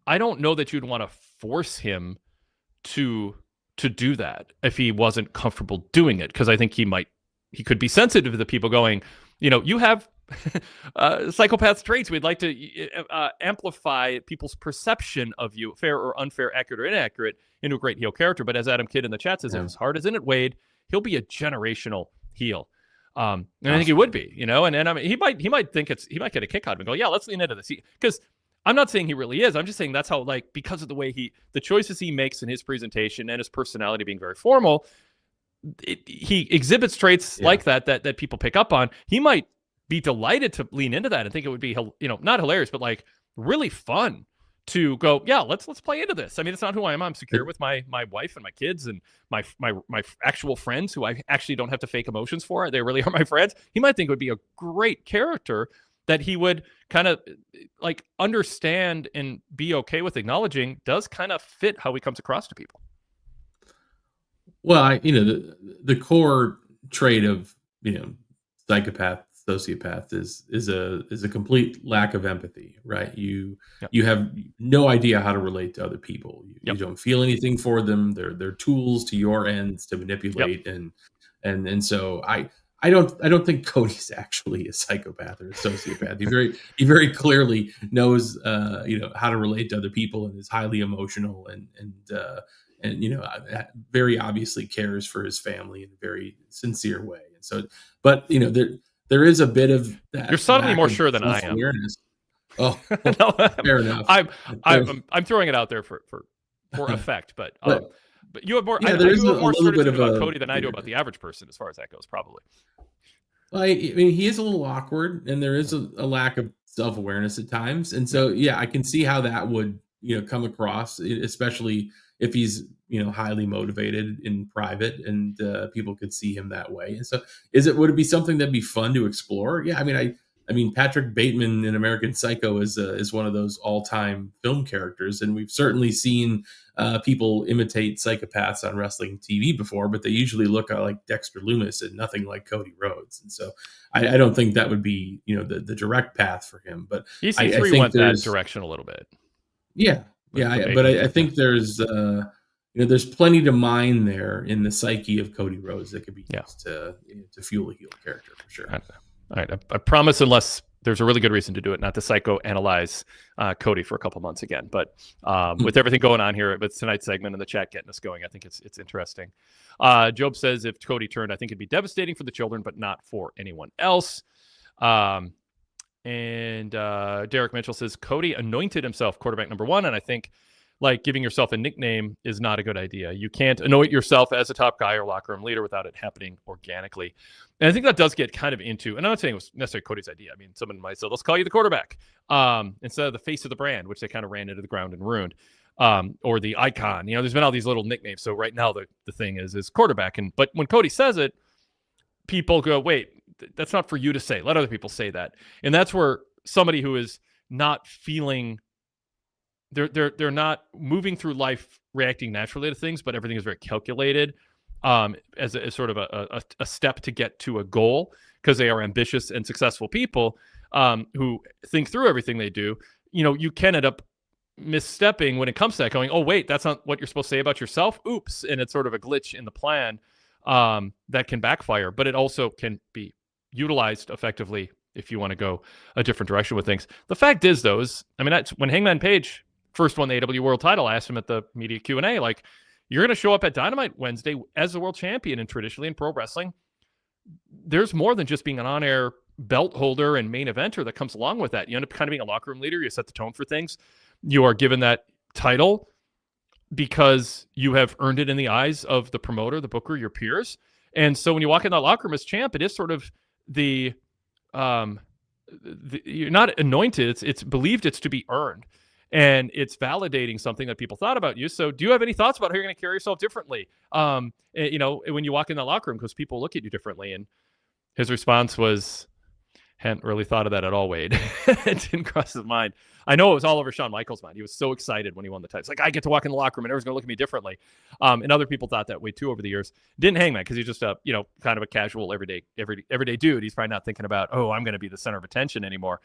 I don't know that you'd want to force him to do that if he wasn't comfortable doing it, because I think he could be sensitive to the people going, you have psychopath traits. We'd like to amplify people's perception of you, fair or unfair, accurate or inaccurate, into a great heel character. But as Adam Kidd in the chat says, if his heart is in it, Wade, he'll be a generational heel. And I think he would be, and I mean, he might he might get a kick out of it and go, yeah, let's lean into this. Because I'm not saying he really is. I'm just saying that's how, like, because of the way the choices he makes in his presentation and his personality being very formal, he exhibits traits like that people pick up on. He might be delighted to lean into that and think it would be, not hilarious, but like really fun to go, yeah, let's play into this. I mean, it's not who I am. I'm secure with my wife and my kids and my actual friends who I actually don't have to fake emotions for. They really are my friends. He might think it would be a great character that he would kind of like understand and be okay with acknowledging does kind of fit how he comes across to people. Well, the core trait of, psychopath, sociopath is a complete lack of empathy, right? You have no idea how to relate to other people. You don't feel anything for them. They're tools to your ends to manipulate, and so I don't think Cody's actually a psychopath or a sociopath. He very clearly knows how to relate to other people and is highly emotional and very obviously cares for his family in a very sincere way. And so, but there is a bit of that. You're suddenly more sure than I am. Oh, no, fair enough. I'm throwing it out there for effect, but you have more. Yeah, I there's you have more a little bit certitude of about Cody than I do about the average person, as far as that goes, probably. Well, I mean, he is a little awkward, and there is a lack of self-awareness at times, and so I can see how that would come across, especially if he's highly motivated in private, and people could see him that way. And so, would it be something that'd be fun to explore? Yeah, I mean, Patrick Bateman in American Psycho is one of those all-time film characters, and we've certainly seen people imitate psychopaths on wrestling TV before, but they usually look like Dexter Lumis and nothing like Cody Rhodes. And so, I don't think that would be the direct path for him. But I think went that direction a little bit. Yeah, but I think there's there's plenty to mine there in the psyche of Cody Rhodes that could be used to fuel a heel character for sure. All right, I promise, unless there's a really good reason to do it, not to psychoanalyze Cody for a couple months again. But with everything going on here with tonight's segment and the chat getting us going, I think it's interesting. Job says, if Cody turned, I think it'd be devastating for the children, but not for anyone else. And Derek Mitchell says, Cody anointed himself quarterback number one, and I think like giving yourself a nickname is not a good idea. You can't anoint yourself as a top guy or locker room leader without it happening organically. And I think that does get kind of into, and I'm not saying it was necessarily Cody's idea. I mean, someone might say, let's call you the quarterback instead of the face of the brand, which they kind of ran into the ground and ruined, or the icon. There's been all these little nicknames. So right now the thing is quarterback. But when Cody says it, people go, wait, that's not for you to say. Let other people say that. And that's where somebody who is not feeling, they're not moving through life reacting naturally to things, but everything is very calculated as sort of a step to get to a goal, because they are ambitious and successful people who think through everything they do. You can end up misstepping when it comes to that, going, oh, wait, that's not what you're supposed to say about yourself. Oops. And it's sort of a glitch in the plan that can backfire, but it also can be utilized effectively if you want to go a different direction with things. The fact is, though, when Hangman Page first won the AW World title, I asked him at the media Q&A, like, you're going to show up at Dynamite Wednesday as the world champion, and traditionally in pro wrestling, there's more than just being an on-air belt holder and main eventer that comes along with that. You end up kind of being a locker room leader. You set the tone for things. You are given that title because you have earned it in the eyes of the promoter, the booker, your peers. And so when you walk in that locker room as champ, it is sort of you're not anointed. It's believed it's to be earned. And it's validating something that people thought about you. So do you have any thoughts about how you're going to carry yourself differently? When you walk in that locker room, because people look at you differently. And his response was, hadn't really thought of that at all, Wade. It didn't cross his mind. I know it was all over Shawn Michaels' mind. He was so excited when he won the title. It's like, I get to walk in the locker room and everyone's going to look at me differently. And other people thought that way too over the years. Didn't Hangman, because he's just kind of a casual everyday dude. He's probably not thinking about, oh, I'm going to be the center of attention anymore.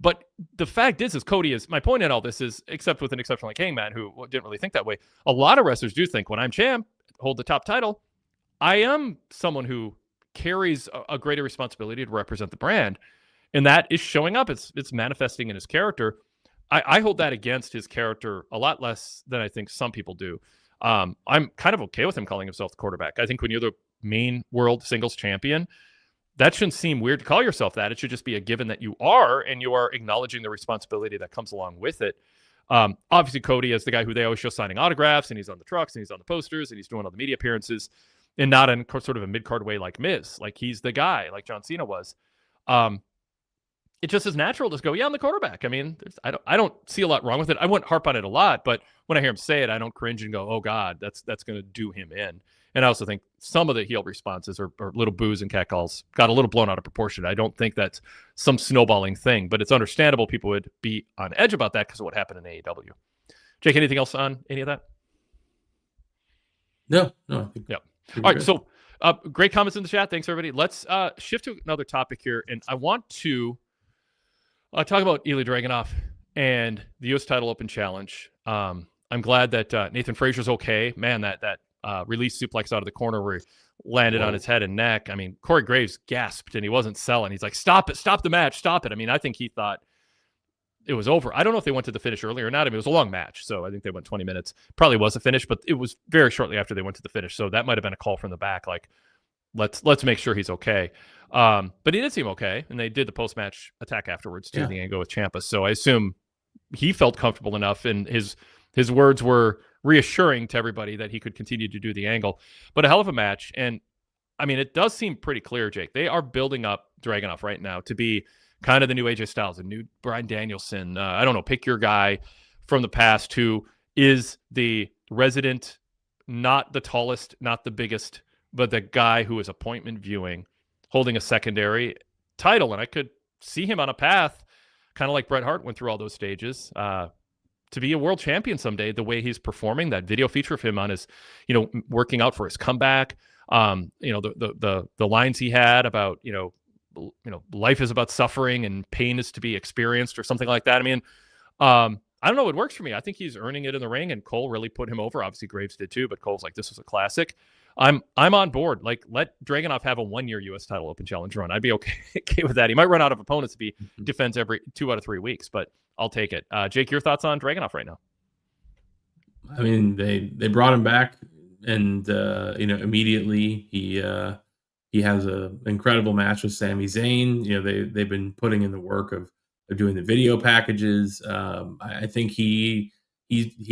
But the fact is Cody is, my point in all this is, except with an exception like Hangman, who didn't really think that way, a lot of wrestlers do think, when I'm champ, hold the top title, I am someone who carries a greater responsibility to represent the brand. And that is showing up. It's manifesting in his character. I hold that against his character a lot less than I think some people do. I'm kind of okay with him calling himself the quarterback. I think when you're main world singles champion, that shouldn't seem weird to call yourself that. It should just be a given that you are, and you are acknowledging the responsibility that comes along with it. Obviously, Cody is the guy who they always show signing autographs, and he's on the trucks, and he's on the posters, and he's doing all the media appearances, and not in sort of a mid-card way like Miz. Like, he's the guy, like John Cena was. It just is natural to go, yeah, I'm the quarterback. I mean, I don't see a lot wrong with it. I wouldn't harp on it a lot, but when I hear him say it, I don't cringe and go, oh God, that's going to do him in. And I also think some of the heel responses or little boos and catcalls got a little blown out of proportion. I don't think that's some snowballing thing, but it's understandable people would be on edge about that because of what happened in AEW. Jake, anything else on any of that? No. Yeah. All right. Good. So great comments in the chat. Thanks, everybody. Let's shift to another topic here. And I want to talk about Ilya Dragunov and the U.S. title open challenge. I'm glad that Nathan Frazier's okay. Man, that release suplex out of the corner where he landed on his head and neck. I mean, Corey Graves gasped and he wasn't selling. He's like, stop it, stop the match, stop it. I mean, I think he thought it was over. I don't know if they went to the finish earlier or not. I mean, it was a long match, so I think they went 20 minutes. Probably was a finish, but it was very shortly after they went to the finish. So that might have been a call from the back, like, let's make sure he's okay. But he did seem okay, and they did the post-match attack afterwards too, the angle with Ciampa. So I assume he felt comfortable enough, and his words were reassuring to everybody that he could continue to do the angle. But a hell of a match. And I mean, it does seem pretty clear, Jake. They are building up Dragunov right now to be kind of the new AJ Styles, the new Bryan Danielson. I don't know, pick your guy from the past who is the resident, not the tallest, not the biggest, but the guy who is appointment viewing, holding a secondary title. And I could see him on a path, kind of like Bret Hart went through all those stages, to be a world champion someday, the way he's performing. That video feature of him on his, working out for his comeback. The lines he had about, life is about suffering and pain is to be experienced or something like that. I mean, I don't know. It works for me. I think he's earning it in the ring, and Cole really put him over. Obviously Graves did too, but Cole's like, this was a classic. I'm on board. Like, let Dragunov have a 1-year U.S. title open challenge run. I'd be okay with that. He might run out of opponents if he defends every 2 out of 3 weeks, but I'll take it. Jake, your thoughts on Dragunov right now? I mean, they brought him back, and immediately he has an incredible match with Sami Zayn. They've been putting in the work of doing the video packages. I think he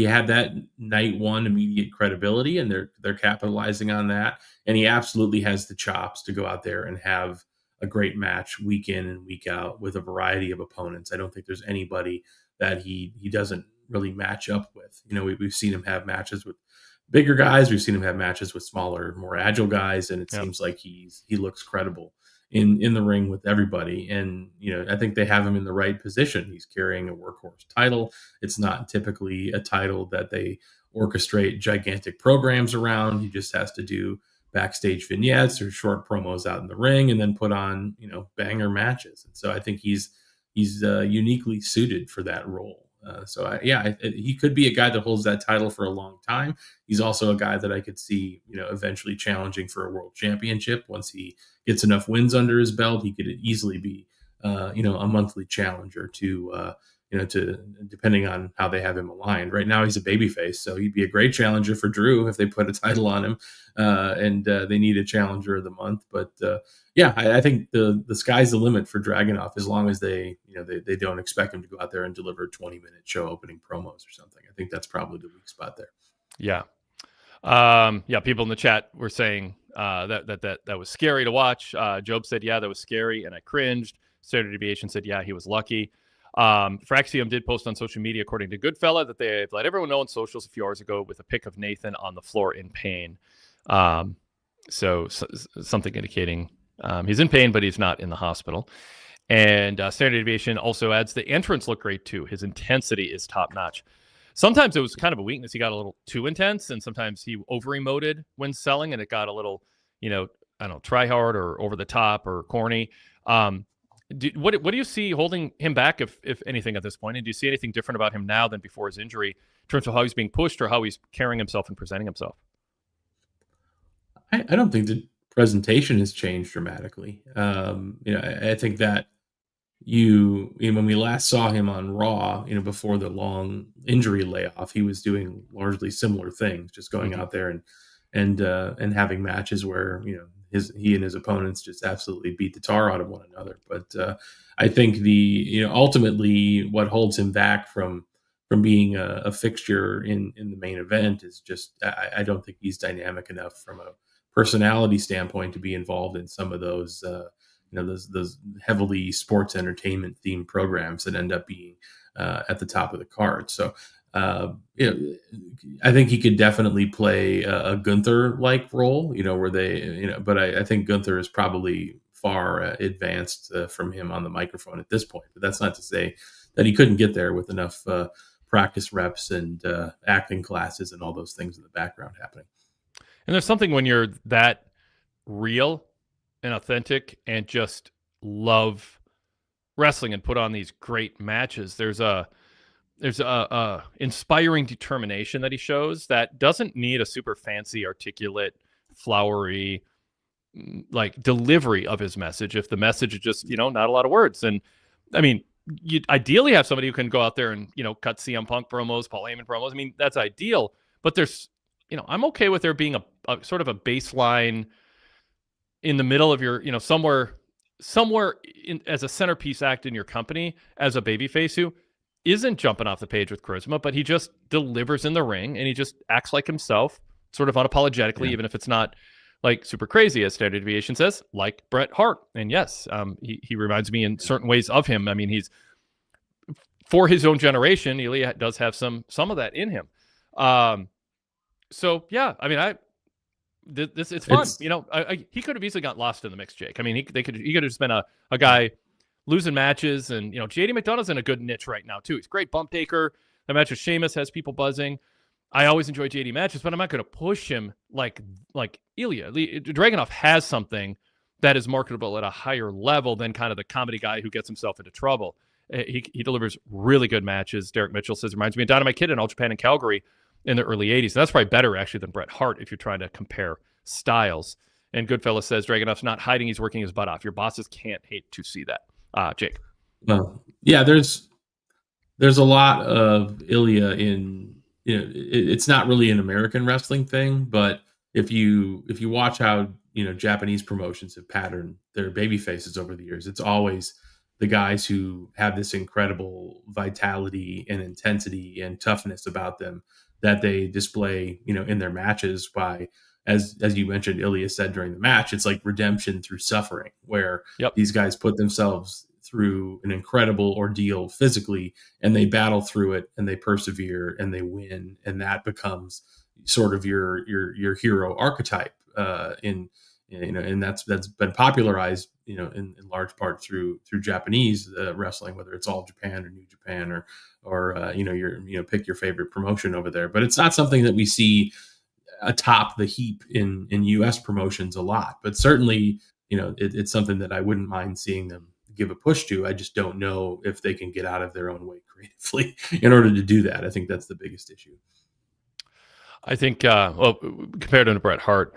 had that night one immediate credibility, and they're capitalizing on that. And he absolutely has the chops to go out there and have a great match week in and week out with a variety of opponents. I don't think there's anybody that he doesn't really match up with. We've seen him have matches with bigger guys. We've seen him have matches with smaller, more agile guys, and it seems like he looks credible in the ring with everybody. And I think they have him in the right position. He's carrying a workhorse title. It's not typically a title that they orchestrate gigantic programs around. He just has to do backstage vignettes or short promos out in the ring, and then put on banger matches. And so I think he's uniquely suited for that role. He could be a guy that holds that title for a long time. He's also a guy that I could see, eventually challenging for a world championship. Once he gets enough wins under his belt, he could easily be, a monthly challenger to depending on how they have him aligned. Right now, he's a babyface, so he'd be a great challenger for Drew if they put a title on him, and they need a challenger of the month. But I think the sky's the limit for Dragunov, as long as they don't expect him to go out there and deliver 20-minute show opening promos or something. I think that's probably the weak spot there. Yeah. People in the chat were saying that was scary to watch. Job said, yeah, that was scary, and I cringed. Standard Deviation said, yeah, he was lucky. Fraxium did post on social media, according to Goodfella, that they've let everyone know on socials a few hours ago with a pic of Nathan on the floor in pain. So something indicating he's in pain, but he's not in the hospital. And Standard Deviation also adds the entrance looked great too. His intensity is top notch. Sometimes it was kind of a weakness. He got a little too intense, and sometimes he over-emoted when selling, and it got a little, try hard or over the top or corny. What do you see holding him back, if anything, at this point? And do you see anything different about him now than before his injury in terms of how he's being pushed or how he's carrying himself and presenting himself? I don't think the presentation has changed dramatically. I think that when we last saw him on Raw, before the long injury layoff, he was doing largely similar things, just going out there and and having matches where he and his opponents just absolutely beat the tar out of one another. But I think ultimately what holds him back from being a fixture in the main event is just I don't think he's dynamic enough from a personality standpoint to be involved in some of those those heavily sports entertainment themed programs that end up being at the top of the card. So I think he could definitely play a Gunther like role, where they, but I think Gunther is probably far advanced from him on the microphone at this point. But that's not to say that he couldn't get there with enough practice reps and acting classes and all those things in the background happening. And there's something when you're that real and authentic and just love wrestling and put on these great matches. There's a inspiring determination that he shows that doesn't need a super fancy, articulate, flowery like delivery of his message. If the message is just, not a lot of words. And I mean, you ideally have somebody who can go out there and, cut CM Punk promos, Paul Heyman promos. I mean, that's ideal, but there's, I'm okay with there being a sort of a baseline in the middle of your, somewhere as a centerpiece act in your company as a babyface who isn't jumping off the page with charisma, but he just delivers in the ring and he just acts like himself, sort of unapologetically, even if it's not like super crazy, as Standard Deviation says, like Bret Hart. And yes, he reminds me in certain ways of him. I mean, he's for his own generation. Ilya does have some of that in him. So yeah, I mean, it's fun. He could have easily got lost in the mix, Jake. I mean, he could have just been a guy losing matches, and JD McDonough's in a good niche right now too. He's a great bump taker. The match with Sheamus has people buzzing. I always enjoy JD matches, but I'm not going to push him like Ilya. Dragunov has something that is marketable at a higher level than kind of the comedy guy who gets himself into trouble. He delivers really good matches. Derek Mitchell says, reminds me of Dynamite Kid in All Japan and Calgary in the early 80s. And that's probably better, actually, than Bret Hart if you're trying to compare styles. And Goodfellas says, Dragunov's not hiding. He's working his butt off. Your bosses can't hate to see that. Jake. Well, yeah, there's a lot of Ilya in, it's not really an American wrestling thing, but if you watch how, Japanese promotions have patterned their baby faces over the years, it's always the guys who have this incredible vitality and intensity and toughness about them that they display, in their matches by, as you mentioned, Ilya said during the match, it's like redemption through suffering, where these guys put themselves through an incredible ordeal physically and they battle through it and they persevere and they win. And that becomes sort of your hero archetype and that's been popularized, in large part through Japanese wrestling, whether it's All Japan or New Japan or pick your favorite promotion over there. But it's not something that we see atop the heap in US promotions a lot, but certainly, it's something that I wouldn't mind seeing them give a push to. I just don't know if they can get out of their own way creatively in order to do that. I think that's the biggest issue. I think, compared to Bret Hart,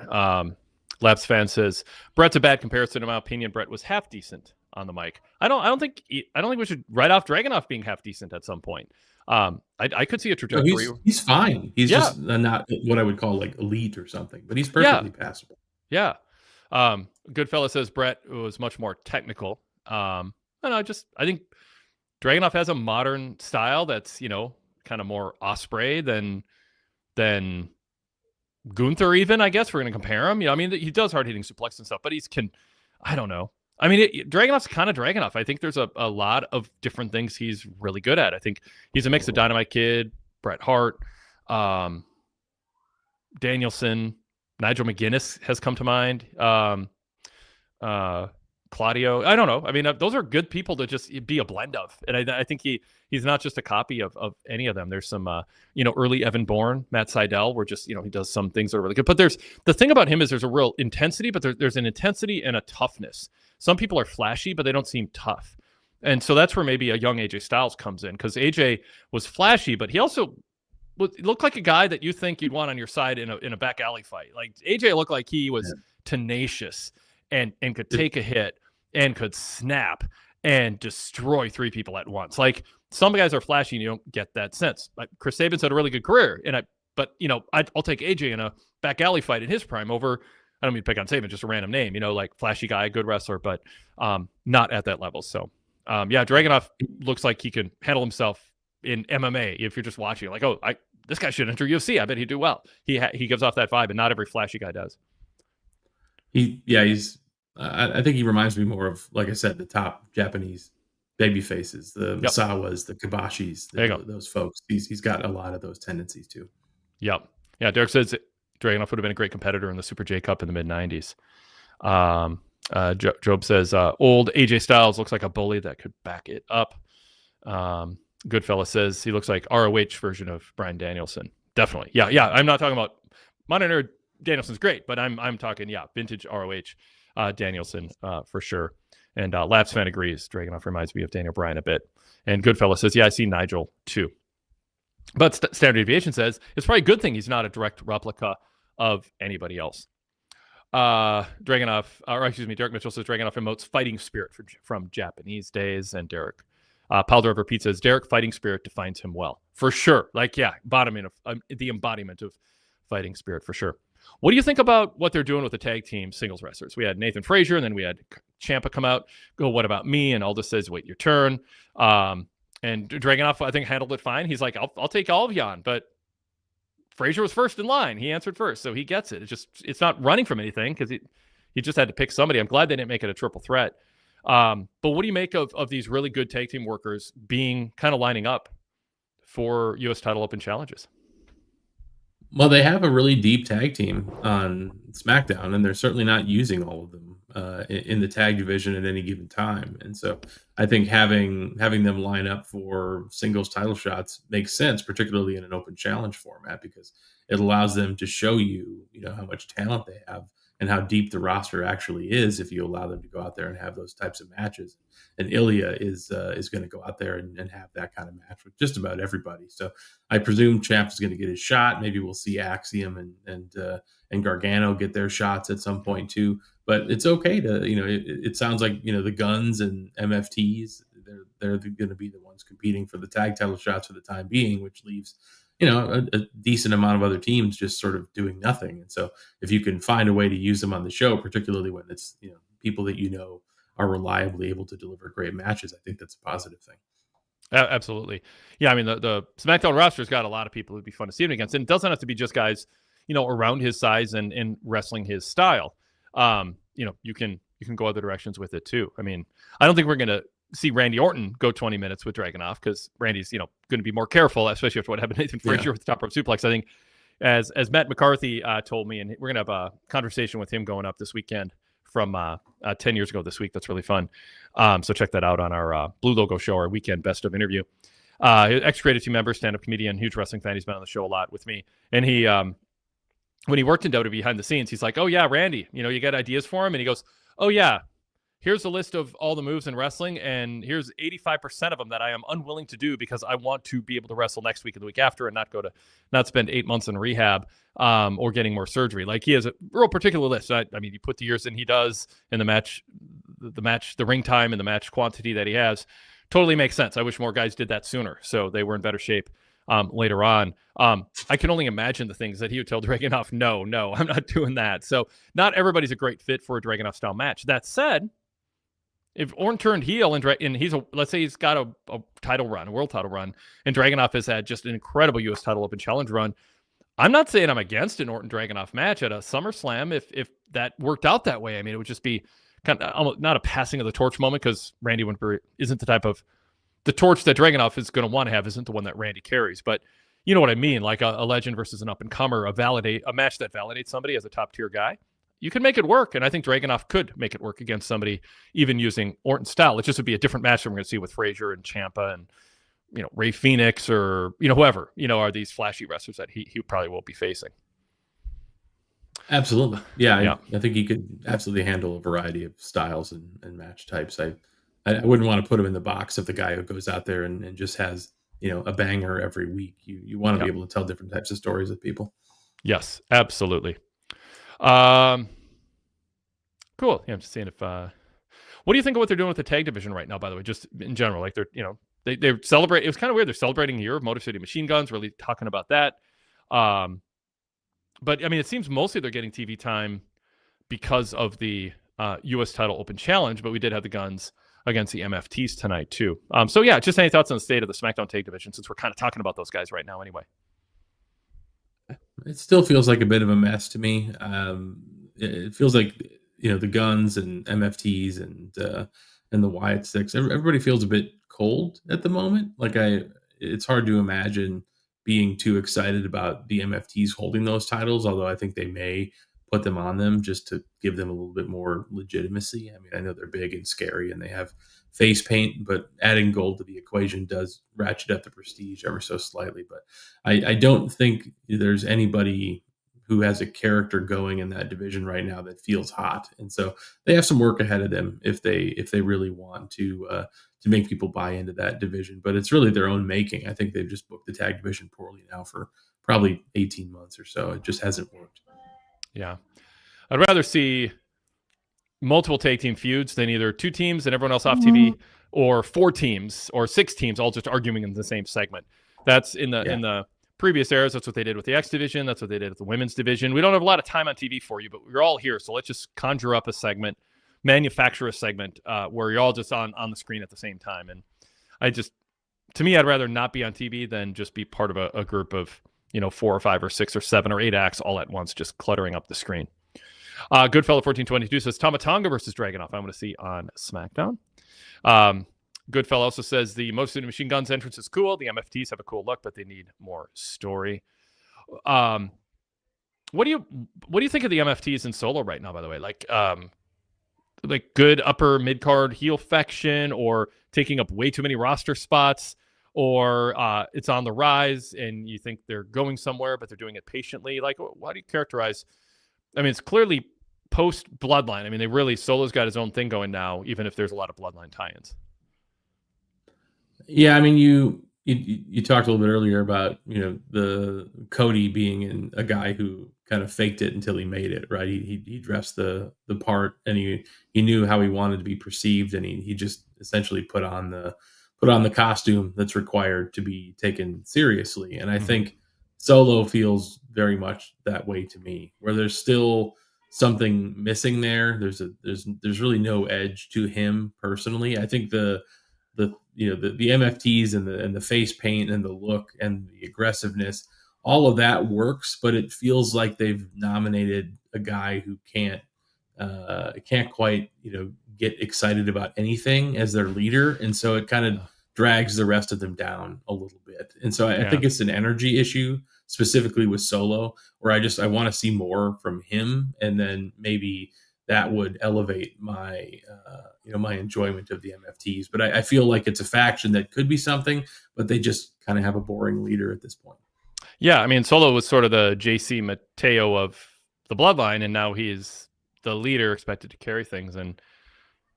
Laps fan says Bret's a bad comparison. In my opinion, Bret was half decent on the mic. I don't think we should write off Dragunov being half decent at some point. I could see a trajectory. No, he's fine. He's just not what I would call like elite or something, but he's perfectly passable. Yeah. Goodfella says Bret was much more technical. I think Dragunov has a modern style that's, kind of more Osprey than Gunther, even, I guess we're going to compare him. I mean, he does hard-hitting suplex and stuff, but I don't know. I mean, Dragunov's kind of Dragunov. I think there's a lot of different things he's really good at. I think he's a mix of Dynamite Kid, Bret Hart, Danielson, Nigel McGuinness has come to mind. Claudio, I don't know. I mean, those are good people to just be a blend of. And I think he's not just a copy of any of them. There's some, early Evan Bourne, Matt Sydal, where just, he does some things that are really good. But the thing about him is there's a real intensity, but there's an intensity and a toughness. Some people are flashy, but they don't seem tough. And so that's where maybe a young AJ Styles comes in, because AJ was flashy, but he also looked like a guy that you think you'd want on your side in a back alley fight. Like AJ looked like he was tenacious and could take a hit and could snap and destroy three people at once. Like, some guys are flashy and you don't get that sense. Like Chris Sabin's had a really good career, and But, I'll take AJ in a back alley fight in his prime over, I don't mean to pick on Saban, just a random name, like flashy guy, good wrestler, but not at that level. So, Dragunov looks like he can handle himself in MMA if you're just watching. Like, this guy should enter UFC. I bet he'd do well. He gives off that vibe, and not every flashy guy does. He's. I think he reminds me more of, like I said, the top Japanese baby faces, the Misawas, the Kibashis, those folks. He's got a lot of those tendencies too. Yep. Yeah. Derek says Dragunov would have been a great competitor in the Super J Cup in the mid '90s. Job says old AJ Styles looks like a bully that could back it up. Goodfella says he looks like ROH version of Bryan Danielson. Definitely. Yeah. I'm not talking about Monitor Danielson's great, but I'm talking vintage ROH Danielson for sure. And Laps fan agrees. Dragunov reminds me of Daniel Bryan a bit. And Goodfella says, I see Nigel too. But Standard Deviation says it's probably a good thing he's not a direct replica of anybody else. Derek Mitchell says Dragunov emotes fighting spirit from Japanese days. And Derek Pal Driver Pete says Derek fighting spirit defines him well. For sure. The embodiment of fighting spirit for sure. What do you think about what they're doing with the tag team singles wrestlers? We had Nathan Frazier, and then we had Ciampa come out, go, what about me? And Aldis says, wait your turn. And Dragunov, I think, handled it fine. He's like, I'll take all of you on. But Frazier was first in line. He answered first, so he gets it. It's not running from anything because he just had to pick somebody. I'm glad they didn't make it a triple threat. But what do you make of these really good tag team workers being kind of lining up for U.S. title open challenges? Well, they have a really deep tag team on SmackDown, and they're certainly not using all of them in the tag division at any given time. And so I think having them line up for singles title shots makes sense, particularly in an open challenge format, because it allows them to show you, how much talent they have and how deep the roster actually is if you allow them to go out there and have those types of matches. And Ilya is going to go out there and have that kind of match with just about everybody. So I presume Champ is going to get his shot. Maybe we'll see Axiom and Gargano get their shots at some point too. But it's okay to, it sounds like, the Guns and MFTs, they're going to be the ones competing for the tag title shots for the time being, which leaves, a decent amount of other teams just sort of doing nothing. And so if you can find a way to use them on the show, particularly when it's, people that are reliably able to deliver great matches, I think that's a positive thing. Absolutely. Yeah, I mean, the SmackDown roster's got a lot of people who'd be fun to see him against. And it doesn't have to be just guys, around his size and wrestling his style. You can go other directions with it too. I mean, I don't think we're going to see Randy Orton go 20 minutes with Dragunov because Randy's, going to be more careful, especially after what happened to Nathan Frazier with the top rope suplex. I think as Matt McCarthy told me, and we're going to have a conversation with him going up this weekend from 10 years ago this week. That's really fun. So check that out on our Blue Logo show, our weekend best of interview. Ex-creative team member, stand-up comedian, huge wrestling fan. He's been on the show a lot with me. And he, when he worked in WWE behind the scenes, he's like, oh yeah, Randy, you got ideas for him? And he goes, oh yeah, here's a list of all the moves in wrestling, and here's 85% of them that I am unwilling to do because I want to be able to wrestle next week and the week after and not spend 8 months in rehab or getting more surgery. Like, he has a real particular list. I mean, you put the years in he does in the match, the ring time and the match quantity that he has, totally makes sense. I wish more guys did that sooner so they were in better shape later on. I can only imagine the things that he would tell Dragunov, no, I'm not doing that. So not everybody's a great fit for a Dragunov style match. That said, if Orton turned heel and let's say he's got a title run, a world title run, and Dragunov has had just an incredible U.S. title open challenge run, I'm not saying I'm against an Orton Dragunov match at a SummerSlam if that worked out that way. I mean, it would just be kind of almost not a passing of the torch moment because Randy Winfrey isn't the type of the torch that Dragunov is going to want to have isn't the one that Randy carries. But you know what I mean? Like a legend versus an up-and-comer, a match that validates somebody as a top-tier guy. You can make it work, and I think Dragunov could make it work against somebody even using Orton style. It just would be a different match than we're going to see with Frazier and Ciampa and Ray Phoenix or whoever are these flashy wrestlers that he probably will be facing. Absolutely, yeah. I think he could absolutely handle a variety of styles and match types. I wouldn't want to put him in the box of the guy who goes out there and just has a banger every week. You want to be able to tell different types of stories with people. Yes, absolutely. Cool. Yeah, I'm just seeing if what do you think of what they're doing with the tag division right now, by the way, just in general? Like they're celebrating, it was kind of weird. They're celebrating the year of Motor City Machine Guns, really talking about that. But I mean, it seems mostly they're getting TV time because of the U.S. title open challenge, but we did have the Guns against the MFTs tonight too. So yeah, just any thoughts on the state of the SmackDown Tag division, since we're kind of talking about those guys right now anyway? It still feels like a bit of a mess to me. It feels like the Guns and MFTs and the Wyatt Six. Everybody feels a bit cold at the moment. It's hard to imagine being too excited about the MFTs holding those titles. Although I think they may put them on them just to give them a little bit more legitimacy. I mean, I know they're big and scary and they have face paint, but adding gold to the equation does ratchet up the prestige ever so slightly. But I don't think there's anybody who has a character going in that division right now that feels hot, and so they have some work ahead of them if they really want to make people buy into that division. But it's really their own making. I think they've just booked the tag division poorly now for probably 18 months or so. It just hasn't worked. Yeah, I'd rather see multiple tag team feuds than either two teams and everyone else off TV, or 4 teams or 6 teams all just arguing in the same segment. That's in the previous eras. That's what they did with the X division. That's what they did with the women's division. We don't have a lot of time on TV for you, but we're all here, so let's just conjure up a segment, manufacture a segment where you're all just on the screen at the same time. And to me, I'd rather not be on TV than just be part of a group of 4 or 5 or 6 or 7 or 8 acts all at once, just cluttering up the screen. Goodfellow1422 says Tama Tonga versus Dragunov I want to see on SmackDown. Goodfellow also says the Motor City Machine Guns entrance is cool. The MFTs have a cool look, but they need more story. What do you think of the MFTs in Solo right now, by the way? Like good upper mid card heel faction, or taking up way too many roster spots, or it's on the rise and you think they're going somewhere, but they're doing it patiently? Like, how do you characterize? I mean, it's clearly post Bloodline. I mean, Solo's got his own thing going now, even if there's a lot of Bloodline tie-ins. Yeah, I mean, you talked a little bit earlier about the Cody being a guy who kind of faked it until he made it, right? He dressed the part, and he knew how he wanted to be perceived, and he just essentially put on the costume that's required to be taken seriously. And I think Solo feels very much that way to me, where there's still something missing there. There's really no edge to him personally. I think the MFTs and the face paint and the look and the aggressiveness, all of that works, but it feels like they've nominated a guy who can't quite get excited about anything as their leader, and so it kind of drags the rest of them down a little bit. And so I think it's an energy issue, specifically with Solo, where I want to see more from him, and then maybe that would elevate my my enjoyment of the MFTs. But I feel like it's a faction that could be something, but they just kind of have a boring leader at this point. Yeah, I mean, Solo was sort of the JC Mateo of the Bloodline, and now he's the leader expected to carry things. And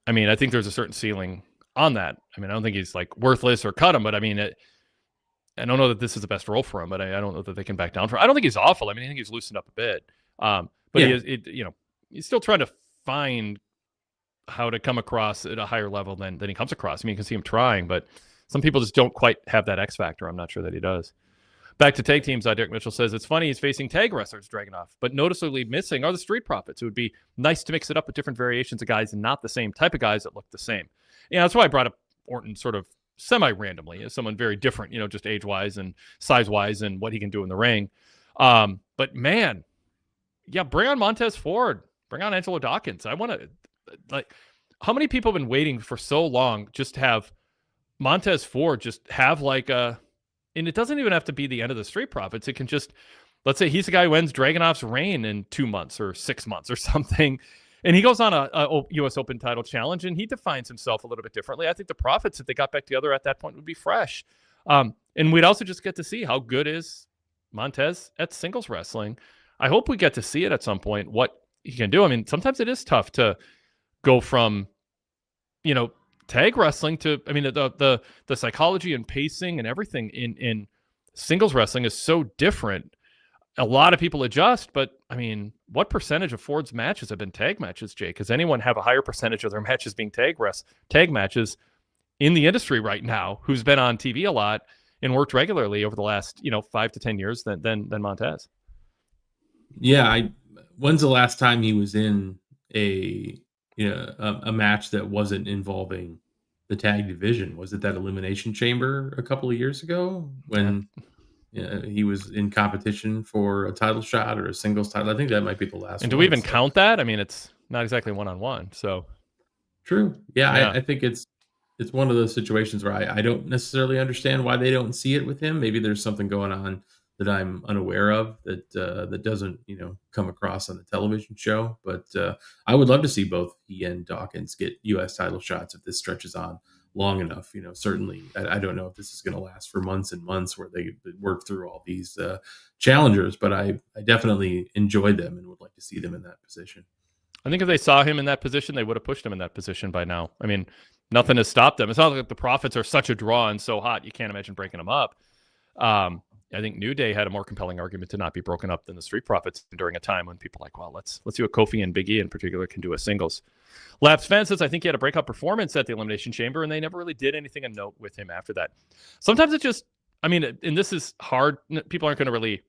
I mean, I think there's a certain ceiling on that. I mean, I don't think he's like worthless or cut him, but I mean, I don't know that this is the best role for him, but I don't know that they can back down for him. I don't think he's awful. I mean, I think he's loosened up a bit. But he's still trying to find how to come across at a higher level than he comes across. I mean, you can see him trying, but some people just don't quite have that X factor. I'm not sure that he does. Back to tag teams, Derek Mitchell says, it's funny he's facing tag wrestlers, Dragunov, but noticeably missing are the Street Profits. It would be nice to mix it up with different variations of guys and not the same type of guys that look the same. Yeah, that's why I brought up Orton sort of semi-randomly as someone very different, just age-wise and size-wise and what he can do in the ring. But man, yeah, bring on Montez Ford. Bring on Angelo Dawkins. I want to, how many people have been waiting for so long just to have Montez Ford just have and it doesn't even have to be the end of the Street Profits. It can just, let's say he's the guy who ends Dragunov's reign in 2 months or 6 months or something, and he goes on a U.S. Open title challenge, and he defines himself a little bit differently. I think the Profits, if they got back together at that point, would be fresh. And we'd also just get to see how good is Montez at singles wrestling. I hope we get to see it at some point, what he can do. I mean, sometimes it is tough to go from, tag wrestling to, I mean, the psychology and pacing and everything in singles wrestling is so different. A lot of people adjust, but I mean, what percentage of Ford's matches have been tag matches, Jake? Does anyone have a higher percentage of their matches being tag matches in the industry right now who's been on TV a lot? and worked regularly over the last 5 to 10 years than Montez. Yeah, when's the last time he was in a match that wasn't involving the tag division? Was it that Elimination Chamber a couple of years ago when he was in competition for a title shot or a singles title? I think that might be the last And one. do we even count that? I mean, it's not exactly one-on-one. So true. Yeah. I think it's one of those situations where I don't necessarily understand why they don't see it with him. Maybe there's something going on that I'm unaware of that doesn't come across on the television show. But I would love to see both he and Dawkins get U.S. title shots if this stretches on long enough. Certainly I don't know if this is going to last for months and months where they work through all these challengers, but I definitely enjoy them and would like to see them in that position. I think if they saw him in that position, they would have pushed him in that position by now. I mean, nothing has stopped them. It's not like the Profits are such a draw and so hot you can't imagine breaking them up. I think New Day had a more compelling argument to not be broken up than the Street Profits during a time when people are like, well, let's see what Kofi and Big E in particular can do as singles. Laps Fan says, I think he had a breakout performance at the Elimination Chamber, and they never really did anything of note with him after that. Sometimes it just, I mean, and this is hard. People aren't going to really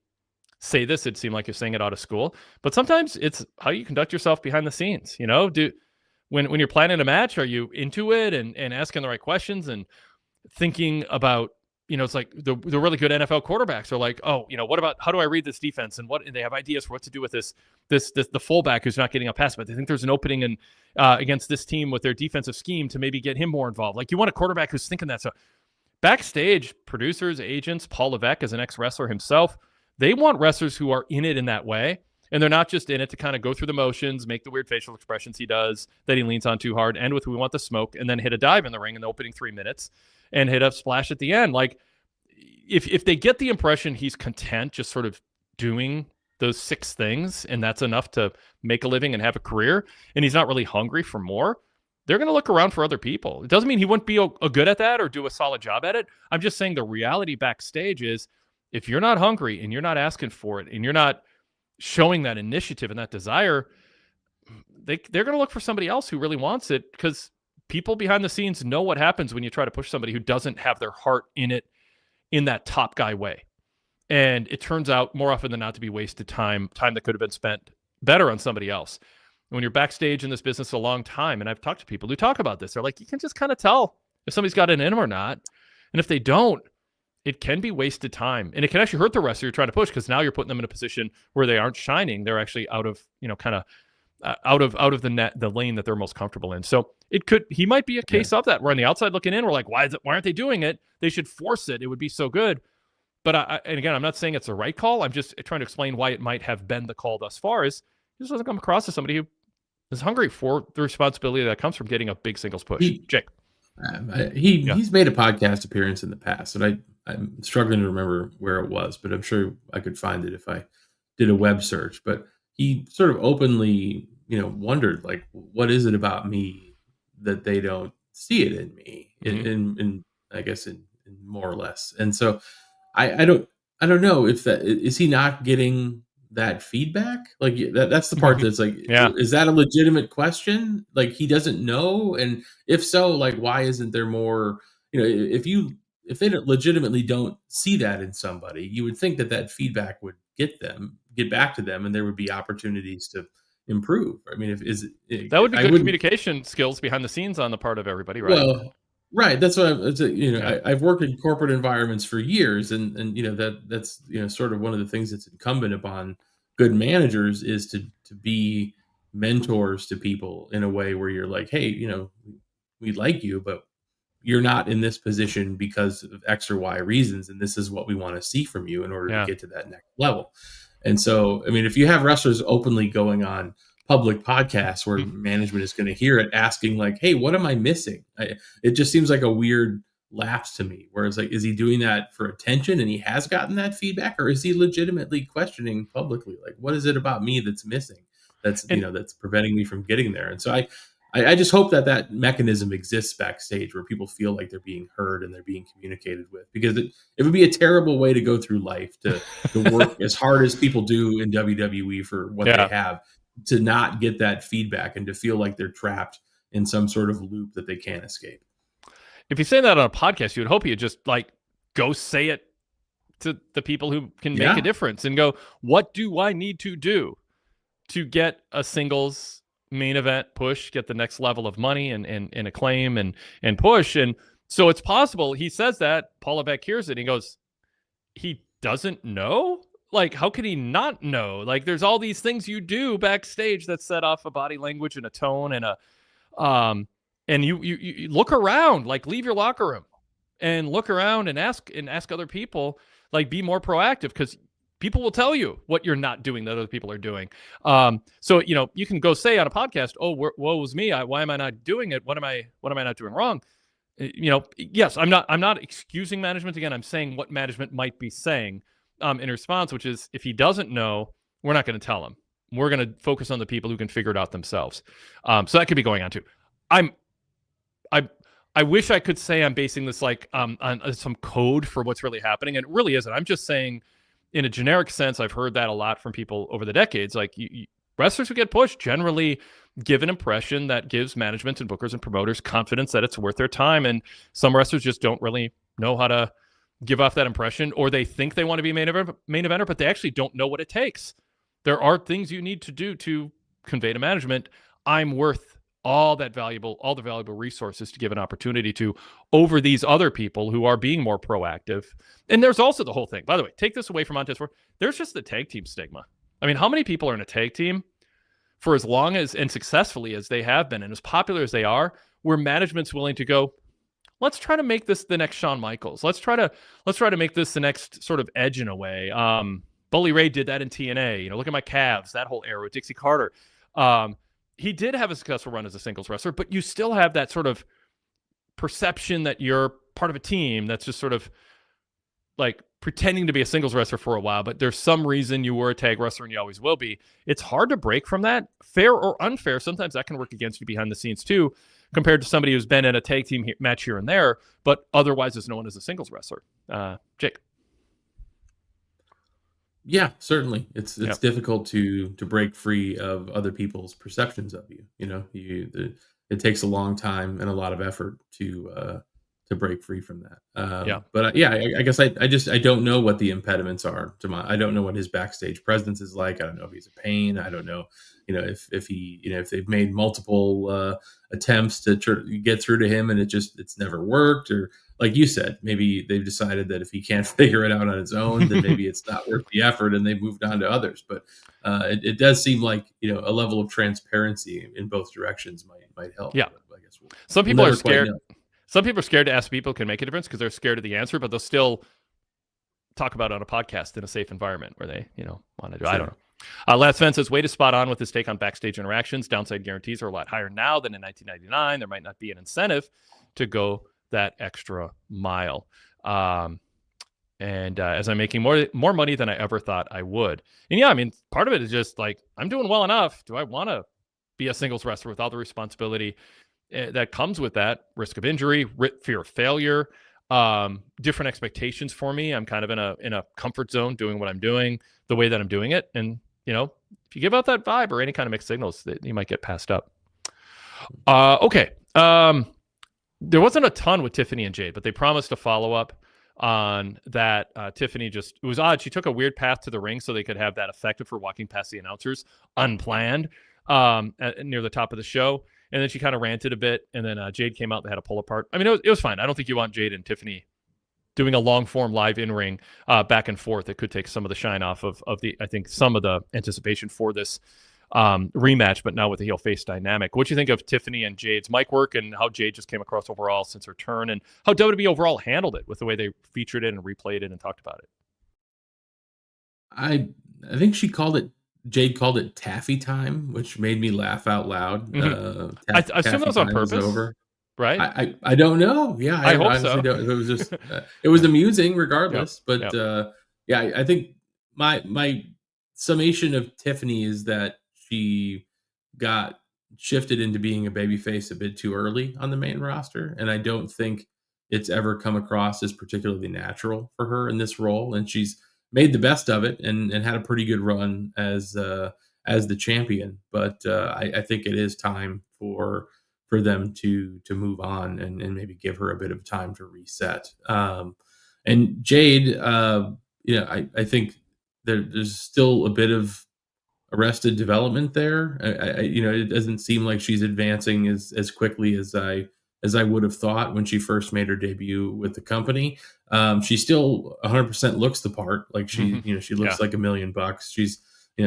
say this. It'd seem like you're saying it out of school, but sometimes it's how you conduct yourself behind the scenes. When you're planning a match, are you into it and asking the right questions and thinking about, it's like the really good NFL quarterbacks are like, oh, what about, how do I read this defense? And they have ideas for what to do with the fullback who's not getting a pass, but they think there's an opening in against this team with their defensive scheme to maybe get him more involved. Like, you want a quarterback who's thinking that. So backstage, producers, agents, Paul Levesque as an ex-wrestler himself, they want wrestlers who are in it in that way. And they're not just in it to kind of go through the motions, make the weird facial expressions he does that he leans on too hard, end with we want the smoke, and then hit a dive in the ring in the opening 3 minutes and hit a splash at the end. Like, if they get the impression he's content just sort of doing those 6 things and that's enough to make a living and have a career, and he's not really hungry for more, they're going to look around for other people. It doesn't mean he wouldn't be a good at that or do a solid job at it. I'm just saying the reality backstage is if you're not hungry and you're not asking for it and you're not showing that initiative and that desire, they're going to look for somebody else who really wants it, because people behind the scenes know what happens when you try to push somebody who doesn't have their heart in it in that top guy way. And it turns out more often than not to be wasted time that could have been spent better on somebody else. When you're backstage in this business a long time, and I've talked to people who talk about this, they're like, you can just kind of tell if somebody's got it in them or not. And if they don't, it can be wasted time, and it can actually hurt the wrestler you're trying to push, because now you're putting them in a position where they aren't shining. They're actually out of, out of the lane that they're most comfortable in. So he might be a case of that. We're on the outside looking in. We're like, why aren't they doing it? They should force it. It would be so good. But and again, I'm not saying it's the right call. I'm just trying to explain why it might have been the call thus far. Is he just doesn't come across as somebody who is hungry for the responsibility that comes from getting a big singles push. Jake. He's made a podcast appearance in the past, and I'm struggling to remember where it was, but I'm sure I could find it if I did a web search. But he sort of openly, wondered, like, what is it about me that they don't see it in me? Mm-hmm. In I guess in more or less. And so I don't know if that is he not getting that feedback. Like, that's the part that's like, is that a legitimate question? Like, he doesn't know, and if so, like, why isn't there more? If they legitimately don't see that in somebody, you would think that feedback would get back to them, and there would be opportunities to improve. I mean, that would be good communication skills behind the scenes on the part of everybody, right? Well, right. That's what I've worked in corporate environments for years, and that's sort of one of the things that's incumbent upon good managers is to be mentors to people in a way where you're like, hey, we like you, but you're not in this position because of X or Y reasons, and this is what we want to see from you in order to get to that next level. And so, I mean, if you have wrestlers openly going on public podcasts where management is going to hear it, asking like, hey, what am I missing? It just seems like a weird lapse to me, where it's like, is he doing that for attention and he has gotten that feedback, or is he legitimately questioning publicly, like, what is it about me that's missing, that's preventing me from getting there? And so I just hope that mechanism exists backstage, where people feel like they're being heard and they're being communicated with, because it would be a terrible way to go through life, to work as hard as people do in WWE for what they have, to not get that feedback and to feel like they're trapped in some sort of loop that they can't escape. If you say that on a podcast, you would hope you just like go say it to the people who can make Yeah. a difference and go, what do I need to do to get a singles main event push, get the next level of money and acclaim and push? And so it's possible. He says that, Paul Levesque hears it, and he goes, he doesn't know? Like, how could he not know? Like, there's all these things you do backstage that set off a body language and a tone and and you look around, like leave your locker room and look around and ask other people, like be more proactive, because people will tell you what you're not doing that other people are doing. So, you can go say on a podcast, oh, woe was me. Why am I not doing it? What am I not doing wrong? Yes, I'm not excusing management. Again, I'm saying what management might be saying in response, which is, if he doesn't know, we're not going to tell him. We're going to focus on the people who can figure it out themselves. So that could be going on too. I wish I could say I'm basing this like on some code for what's really happening, and it really isn't. I'm just saying, in a generic sense, I've heard that a lot from people over the decades. Like, wrestlers who get pushed generally give an impression that gives management and bookers and promoters confidence that it's worth their time, and some wrestlers just don't really know how to give off that impression, or they think they want to be main eventer, but they actually don't know what it takes. There are things you need to do to convey to management, I'm worth all the valuable resources to give an opportunity to, over these other people who are being more proactive. And there's also the whole thing, by the way, take this away from Montez Ford, there's just the tag team stigma. I mean, how many people are in a tag team for as long as and successfully as they have been and as popular as they are, where management's willing to go, let's try to make this the next Shawn Michaels. Let's try to make this the next sort of Edge in a way. Bully Ray did that in TNA. Look at my calves, that whole era with Dixie Carter. He did have a successful run as a singles wrestler, but you still have that sort of perception that you're part of a team that's just sort of like pretending to be a singles wrestler for a while, but there's some reason you were a tag wrestler and you always will be. It's hard to break from that, fair or unfair. Sometimes that can work against you behind the scenes too, compared to somebody who's been in a tag team match here and there, but otherwise is known as a singles wrestler. Jake. Yeah, certainly. It's difficult to break free of other people's perceptions of you. It takes a long time and a lot of effort to break free from that. But I guess I don't know what the impediments are to I don't know what his backstage presence is like. I don't know if he's a pain. I don't know, if they've made multiple attempts to get through to him and it's never worked, or like you said, maybe they've decided that if he can't figure it out on his own, then maybe it's not worth the effort and they've moved on to others. But it does seem like, a level of transparency in both directions might help. Yeah. But I guess some people are scared. Some people are scared to ask people who can make a difference because they're scared of the answer, but they'll still talk about it on a podcast in a safe environment where they, want to do. Sure. I don't know. Last Fence says, Wade is spot on with his take on backstage interactions. Downside guarantees are a lot higher now than in 1999. There might not be an incentive to go that extra mile. As I'm making more money than I ever thought I would. And part of it is just like, I'm doing well enough. Do I want to be a singles wrestler with all the responsibility that comes with that, risk of injury, fear of failure, different expectations for me? I'm kind of in a comfort zone doing what I'm doing the way that I'm doing it. And, if you give out that vibe or any kind of mixed signals, that you might get passed up. Okay. There wasn't a ton with Tiffany and Jade, but they promised a follow-up on that. Tiffany it was odd. She took a weird path to the ring so they could have that effect of her walking past the announcers unplanned near the top of the show. And then she kind of ranted a bit, and then Jade came out. They had a pull apart. I mean, it was fine. I don't think you want Jade and Tiffany doing a long form live in ring back and forth. It could take some of the shine off of I think some of the anticipation for this rematch, but now with the heel face dynamic. What do you think of Tiffany and Jade's mic work and how Jade just came across overall since her turn, and how WWE overall handled it with the way they featured it and replayed it and talked about it? I think Jade called it taffy time, which made me laugh out loud. Mm-hmm. I assume that was on purpose, right? I don't know. Yeah, I hope so. Don't. It was just it was amusing regardless. Yep. But I think my summation of Tiffany is that she got shifted into being a babyface a bit too early on the main roster, and I don't think it's ever come across as particularly natural for her in this role. And she's made the best of it and had a pretty good run as the champion. But I think it is time for them to move on and maybe give her a bit of time to reset. And Jade, I think there's still a bit of arrested development there. It doesn't seem like she's advancing as quickly as I would have thought when she first made her debut with the company. She still 100% looks the part. Like Hmm. she Yeah. looks like $1,000,000.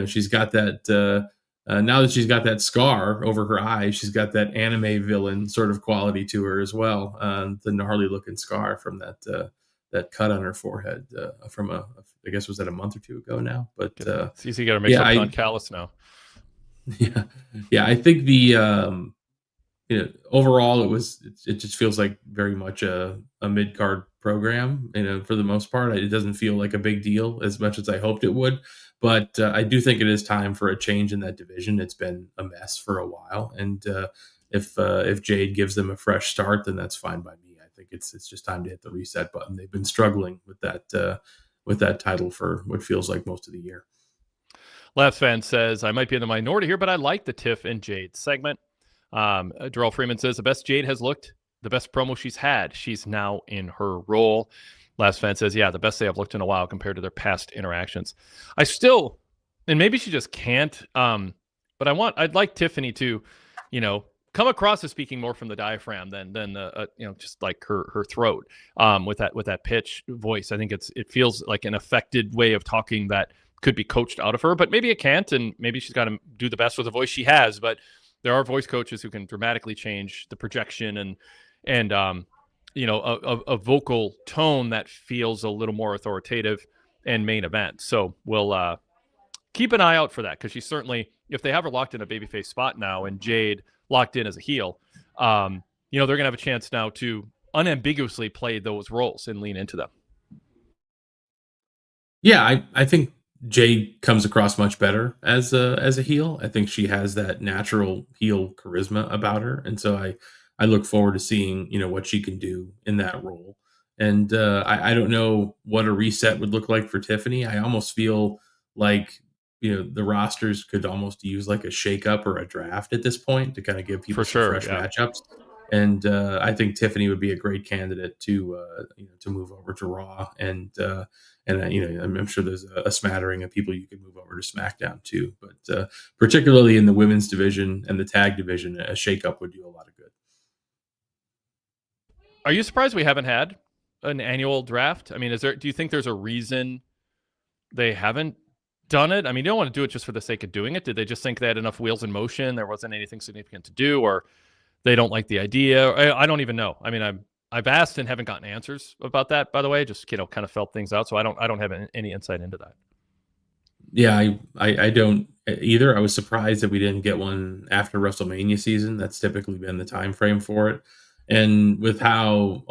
She's got that. Now that she's got that scar over her eye, she's got that anime villain sort of quality to her as well. The gnarly looking scar from that cut on her forehead from I guess was that a month or two ago now. But It's easy to get her mixed yeah, up with Don Callis now. yeah, yeah. I think overall it just feels like very much a mid card program. For the most part, it doesn't feel like a big deal as much as I hoped it would. But I do think it is time for a change in that division. It's been a mess for a while, and if Jade gives them a fresh start, then that's fine by me. I think it's just time to hit the reset button. They've been struggling with that title for what feels like most of the year. Last fan says, I might be in the minority here, but I like the Tiff and Jade segment. Darrell Freeman says, the best Jade has looked, the best promo she's had. She's now in her role. Last fan says, yeah, the best they have looked in a while compared to their past interactions. I still, and maybe she just can't, but I'd like Tiffany to, come across as speaking more from the diaphragm than just like her throat, with that pitch voice. I think it feels like an affected way of talking that could be coached out of her, but maybe it can't, and maybe she's got to do the best with the voice she has. But there are voice coaches who can dramatically change the projection and a vocal tone that feels a little more authoritative and main event. So we'll keep an eye out for that, because she certainly, if they have her locked in a babyface spot now and Jade locked in as a heel, they're gonna have a chance now to unambiguously play those roles and lean into them. Yeah, I think Jade comes across much better as a heel. I think she has that natural heel charisma about her, and so I look forward to seeing what she can do in that role. And I don't know what a reset would look like for Tiffany. I almost feel like the rosters could almost use like a shakeup or a draft at this point to kind of give people For some sure, fresh yeah. matchups. And I think Tiffany would be a great candidate to move over to Raw and I'm sure there's a smattering of people you could move over to SmackDown too. But particularly in the women's division and the tag division, a shakeup would do a lot of good. Are you surprised we haven't had an annual draft? I mean, do you think there's a reason they haven't done it? I mean, you don't want to do it just for the sake of doing it. Did they just think they had enough wheels in motion? There wasn't anything significant to do, or they don't like the idea? I don't even know. I mean, I've asked and haven't gotten answers about that, by the way. Just kind of felt things out. So I don't have any insight into that. Yeah, I don't either. I was surprised that we didn't get one after WrestleMania season. That's typically been the time frame for it. And with how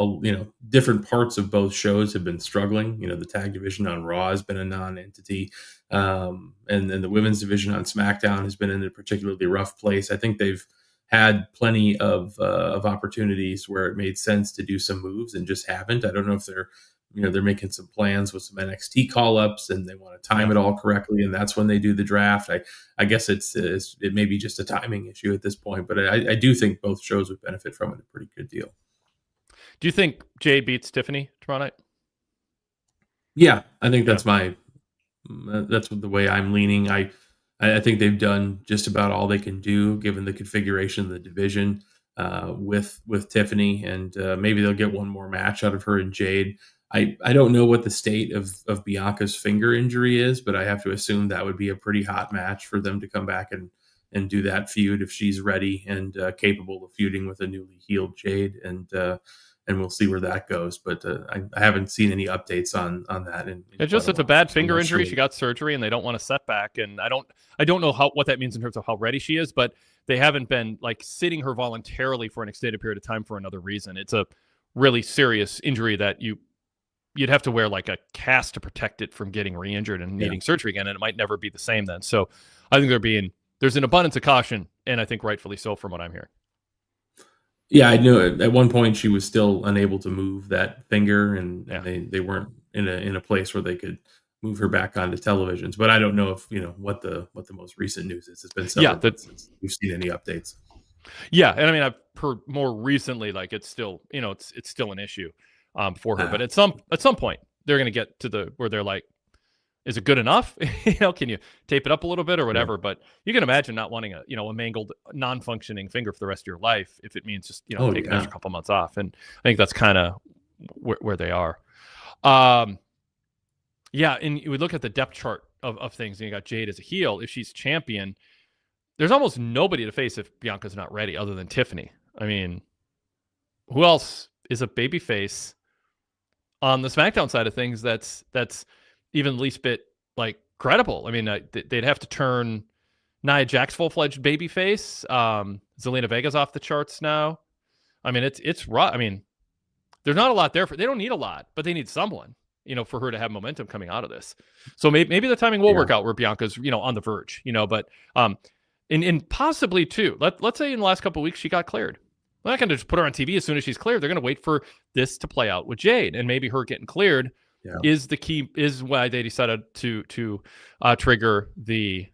different parts of both shows have been struggling, the tag division on Raw has been a non-entity, and then the women's division on SmackDown has been in a particularly rough place. I think they've had plenty of opportunities where it made sense to do some moves and just haven't. I don't know if they're making some plans with some NXT call ups and they want to time it all correctly, and that's when they do the draft. I guess it may be just a timing issue at this point, but I do think both shows would benefit from it a pretty good deal. Do you think Jade beats Tiffany tomorrow night? Yeah, I think that's the way I'm leaning. I think they've done just about all they can do given the configuration of the division with Tiffany, and maybe they'll get one more match out of her and Jade. I don't know what the state of Bianca's finger injury is, but I have to assume that would be a pretty hot match for them to come back and do that feud if she's ready and capable of feuding with a newly healed Jade, and we'll see where that goes. But I haven't seen any updates on that. It's a bad finger injury. She got surgery, and they don't want a setback. And I don't know what that means in terms of how ready she is, but they haven't been like sitting her voluntarily for an extended period of time for another reason. It's a really serious injury that you'd have to wear like a cast to protect it from getting re-injured and needing surgery again, and it might never be the same then. So I think there's an abundance of caution, and I think rightfully so from what I'm hearing. Yeah, I knew at one point she was still unable to move that finger, and they weren't in a place where they could move her back onto televisions. But I don't know if what the most recent news is. It's been several months since we've seen any updates. Yeah, and I mean I've heard more recently like it's still it's still an issue. for her. But at some point, they're going to get to the where they're like, is it good enough? Can you tape it up a little bit or whatever? Yeah. But you can imagine not wanting a mangled, non-functioning finger for the rest of your life if it means just Oh take an yeah. extra couple months off. And I think that's kind of where they are. Yeah, and we look at the depth chart of things, and you got Jade as a heel. If she's champion, there's almost nobody to face if Bianca's not ready, other than Tiffany. I mean, who else is a babyface on the SmackDown side of things that's even the least bit like credible? I mean, they'd have to turn Nia Jax full-fledged babyface. Zelina Vega's off the charts now. I mean, it's rough. I mean, there's not a lot there. They don't need a lot, but they need someone, for her to have momentum coming out of this. So maybe the timing will work out where Bianca's, on the verge, but and possibly too, let's say in the last couple of weeks she got cleared. They're not going to just put her on TV as soon as she's cleared. They're going to wait for this to play out with Jade, and maybe her getting cleared is the key, is why they decided to trigger the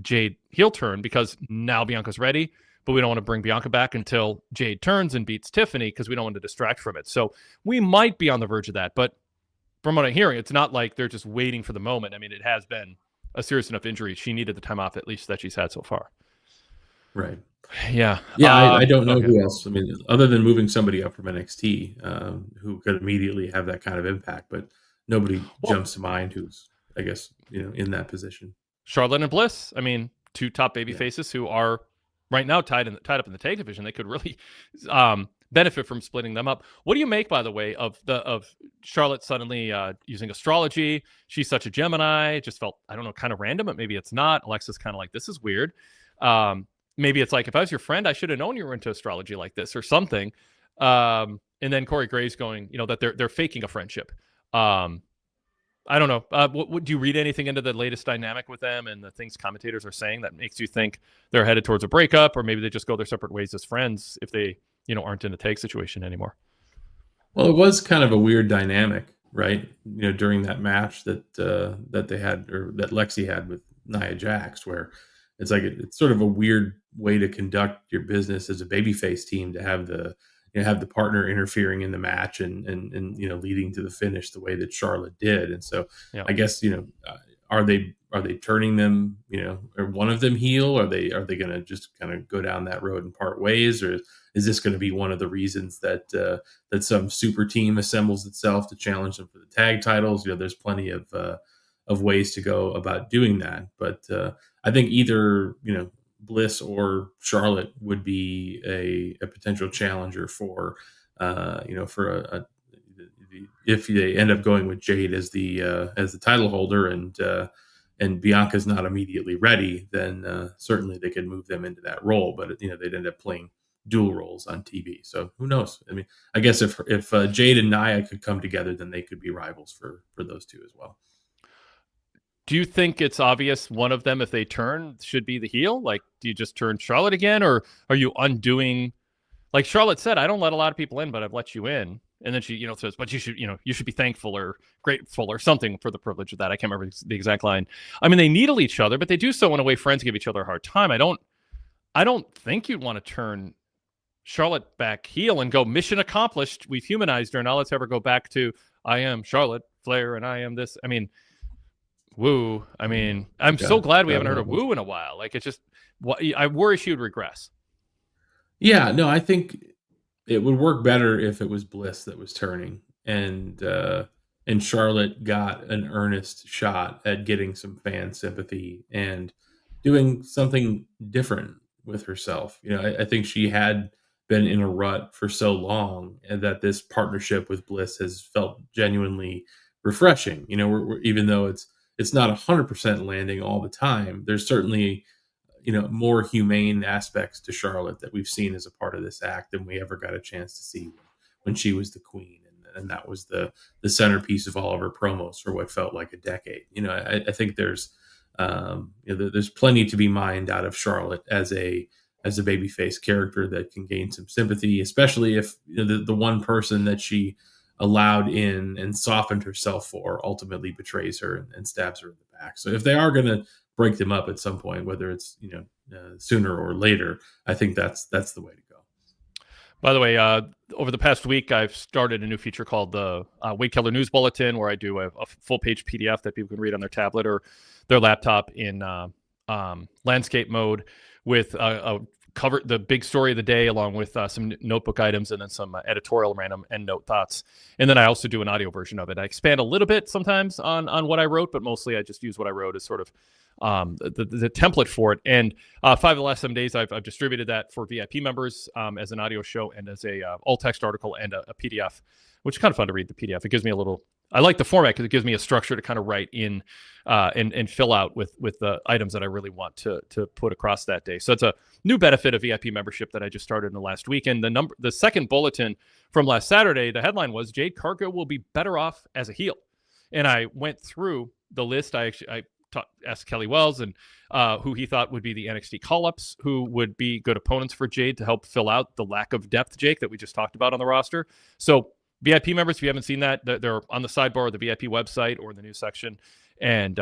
Jade heel turn, because now Bianca's ready, but we don't want to bring Bianca back until Jade turns and beats Tiffany because we don't want to distract from it. So we might be on the verge of that, but from what I'm hearing, it's not like they're just waiting for the moment. I mean, it has been a serious enough injury. She needed the time off, at least, that she's had so far. Right. Yeah. Yeah, I don't know who else. I mean, other than moving somebody up from NXT, who could immediately have that kind of impact, but nobody jumps to mind who's, I guess, in that position. Charlotte and Bliss. I mean, two top baby faces who are right now tied up in the tag division. They could really benefit from splitting them up. What do you make, by the way, of Charlotte suddenly using astrology? She's such a Gemini. It just felt, I don't know, kind of random, but maybe it's not. Alexa's kind of like, this is weird. Maybe it's like, if I was your friend, I should have known you were into astrology like this or something. And then Corey Graves going, that they're faking a friendship. I don't know. Do you read anything into the latest dynamic with them and the things commentators are saying that makes you think they're headed towards a breakup, or maybe they just go their separate ways as friends if they, aren't in a tag situation anymore? Well, it was kind of a weird dynamic, right? During that match that they had, or that Lexi had with Nia Jax, where it's like it's sort of a weird way to conduct your business as a babyface team, to have the have the partner interfering in the match and leading to the finish the way that Charlotte did. And so I guess are they turning them, or one of them heel? Are they going to just kind of go down that road and part ways, or is this going to be one of the reasons that that some super team assembles itself to challenge them for the tag titles? There's plenty of ways to go about doing that, but I think either Bliss or Charlotte would be a potential challenger for for if they end up going with Jade as the title holder, and Bianca's not immediately ready, then certainly they could move them into that role. But they'd end up playing dual roles on TV. So who knows? I mean, I guess if Jade and Nia could come together, then they could be rivals for those two as well. Do you think it's obvious one of them, if they turn, should be the heel? Like, do you just turn Charlotte again, or are you undoing? Like Charlotte said, I don't let a lot of people in, but I've let you in. And then she, says, but you should be thankful or grateful or something for the privilege of that. I can't remember the exact line. I mean, they needle each other, but they do so in a way friends give each other a hard time. I don't think you'd want to turn Charlotte back heel and go, mission accomplished. We've humanized her. Now let's have her go back to, I am Charlotte Flair and I am this. I mean, woo. I mean, I'm so glad we haven't heard of woo in a while. Like, it's just, I worry she would regress. Yeah, no, I think it would work better if it was Bliss that was turning, and Charlotte got an earnest shot at getting some fan sympathy and doing something different with herself. I think she had been in a rut for so long, and that this partnership with Bliss has felt genuinely refreshing. Even though it's not 100% landing all the time, there's certainly more humane aspects to Charlotte that we've seen as a part of this act than we ever got a chance to see when she was the queen, and that was the centerpiece of all of her promos for what felt like a decade. I think there's there's plenty to be mined out of Charlotte as a babyface character that can gain some sympathy, especially if the one person that she allowed in and softened herself for ultimately betrays her and stabs her in the back. So if they are going to break them up at some point, whether it's sooner or later, I think that's the way to go. By the way, over the past week, I've started a new feature called the Wade Keller News Bulletin, where I do a full-page PDF that people can read on their tablet or their laptop in landscape mode with cover the big story of the day, along with some notebook items and then some editorial random endnote thoughts. And then I also do an audio version of it. I expand a little bit sometimes on what I wrote, but mostly I just use what I wrote as sort of the template for it. And 5 of the last 7 days, I've distributed that for VIP members as an audio show and as a all text article and a PDF, which is kind of fun to read the PDF. It gives me a little, I like the format because it gives me a structure to kind of write in and fill out with the items that I really want to put across that day. So it's a new benefit of VIP membership that I just started in the last week. And the second bulletin from last Saturday, the headline was Jade Cargill will be better off as a heel. And I went through the list. I asked Kelly Wells and who he thought would be the NXT call-ups, who would be good opponents for Jade to help fill out the lack of depth, Jake, that we just talked about on the roster. So VIP members, if you haven't seen that, they're on the sidebar of the VIP website or in the news section. And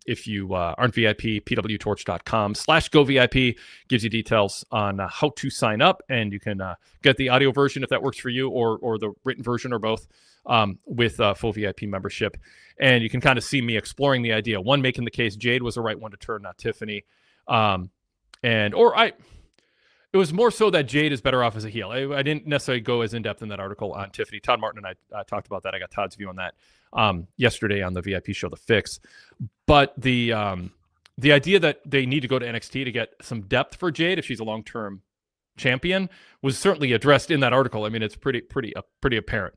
if you aren't VIP, PWTorch.com/GoVIP gives you details on how to sign up. And you can get the audio version if that works for you, or the written version, or both, with full VIP membership. And you can kind of see me exploring the idea. One, making the case Jade was the right one to turn, not Tiffany. It was more so that Jade is better off as a heel. I didn't necessarily go as in-depth in that article on Tiffany. Todd Martin and I talked about that. I got Todd's view on that yesterday on the VIP show, The Fix. But the idea that they need to go to NXT to get some depth for Jade if she's a long-term champion was certainly addressed in that article. I mean, it's pretty apparent.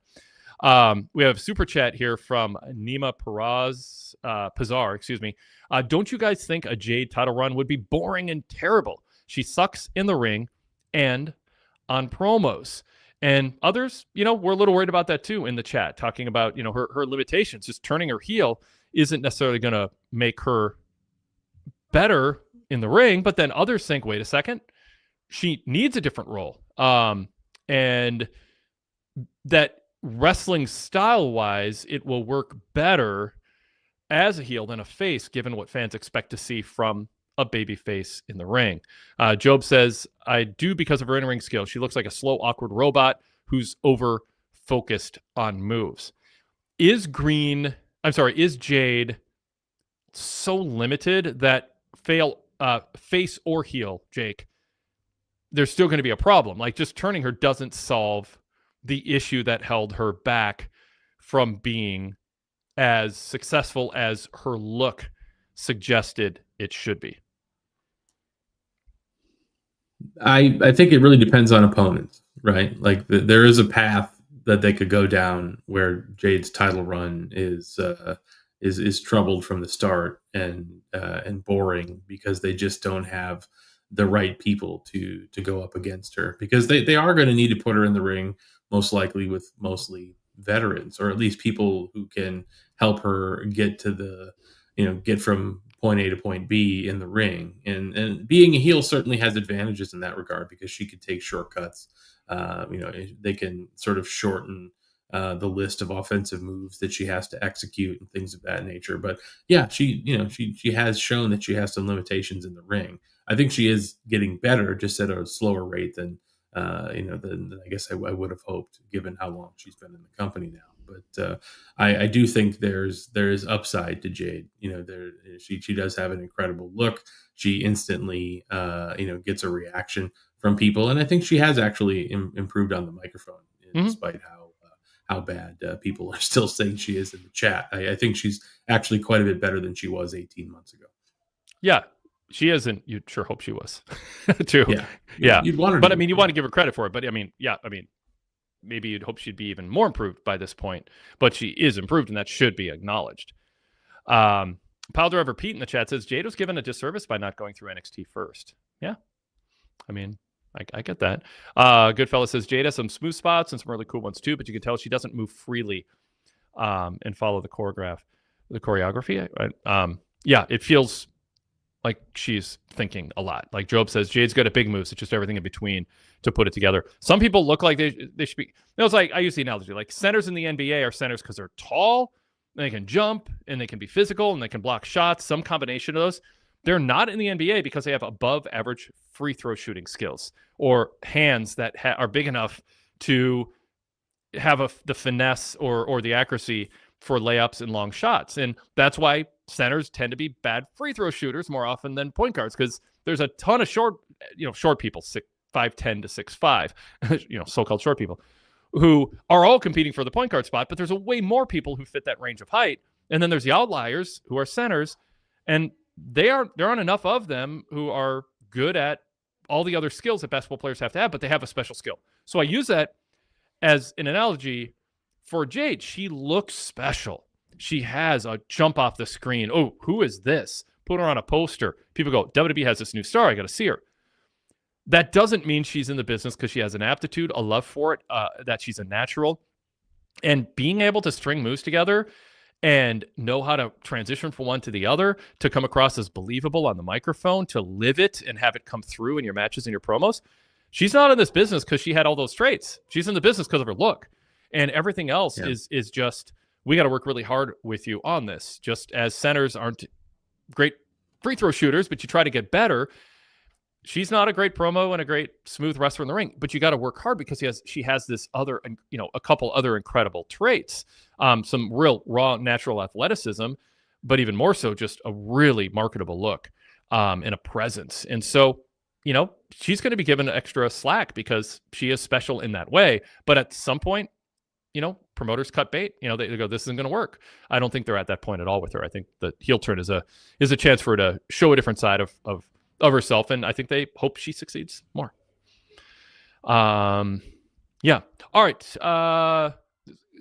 We have a super chat here from Nima Pazar, excuse me. Don't you guys think a Jade title run would be boring and terrible? She sucks in the ring and on promos. And others, we're a little worried about that too in the chat, talking about, her limitations. Just turning her heel isn't necessarily going to make her better in the ring. But then others think, wait a second, she needs a different role. And that wrestling style wise, it will work better as a heel than a face, given what fans expect to see from a baby face in the ring. Job says, I do because of her in-ring skills. She looks like a slow, awkward robot who's over-focused on moves. Is Jade so limited that face or heel, Jake, there's still going to be a problem? Like, just turning her doesn't solve the issue that held her back from being as successful as her look suggested it should be. I think it really depends on opponents, right? Like there is a path that they could go down where Jade's title run is troubled from the start and boring because they just don't have the right people to go up against her, because they are going to need to put her in the ring, most likely with mostly veterans, or at least people who can help her get to get from point A to point B in the ring. And being a heel certainly has advantages in that regard, because she could take shortcuts. They can sort of shorten the list of offensive moves that she has to execute and things of that nature. But yeah, she has shown that she has some limitations in the ring. I think she is getting better, just at a slower rate than I guess I would have hoped, given how long she's been in the company now. But I do think there is upside to Jade. She does have an incredible look. She instantly gets a reaction from people, and I think she has actually improved on the microphone, despite how bad people are still saying she is in the chat. I think she's actually quite a bit better than she was 18 months ago. Yeah, she isn't. You'd sure hope she was too. Yeah. You'd want her, but you want to give her credit for it. But maybe you'd hope she'd be even more improved by this point, but she is improved, and that should be acknowledged. Pile Driver Pete in the chat says Jade was given a disservice by not going through NXT first. Yeah. I get that. Goodfella says Jade has some smooth spots and some really cool ones too, but you can tell she doesn't move freely and follow the choreography. It feels like she's thinking a lot. Like Job says, Jade's good at big moves. It's just everything in between to put it together. Some people look like they should be. It's like, I use the analogy, like centers in the NBA are centers because they're tall, and they can jump, and they can be physical, and they can block shots, some combination of those. They're not in the NBA because they have above average free throw shooting skills or hands that are big enough to have the finesse or the accuracy for layups and long shots. And that's why centers tend to be bad free throw shooters more often than point guards, because there's a ton of short people, 5'10" to 6'5", so-called short people, who are all competing for the point guard spot, but there's a way more people who fit that range of height. And then there's the outliers who are centers, and there aren't enough of them who are good at all the other skills that basketball players have to have, but they have a special skill. So I use that as an analogy for Jade. She looks special. She has a jump off the screen. Oh, who is this? Put her on a poster. People go, WWE has this new star. I got to see her. That doesn't mean she's in the business because she has an aptitude, a love for it, that she's a natural. And being able to string moves together and know how to transition from one to the other, to come across as believable on the microphone, to live it and have it come through in your matches and your promos. She's not in this business because she had all those traits. She's in the business because of her look. And everything else is just, we got to work really hard with you on this. Just as centers aren't great free throw shooters, but you try to get better. She's not a great promo and a great smooth wrestler in the ring, but you got to work hard because she has this other, a couple other incredible traits, some real raw natural athleticism, but even more so just a really marketable look and a presence. And so, she's going to be given extra slack because she is special in that way. But at some point, promoters cut bait. They go, this isn't going to work. I don't think they're at that point at all with her. I think the heel turn is a chance for her to show a different side of herself, and I think they hope she succeeds more. Yeah. All right.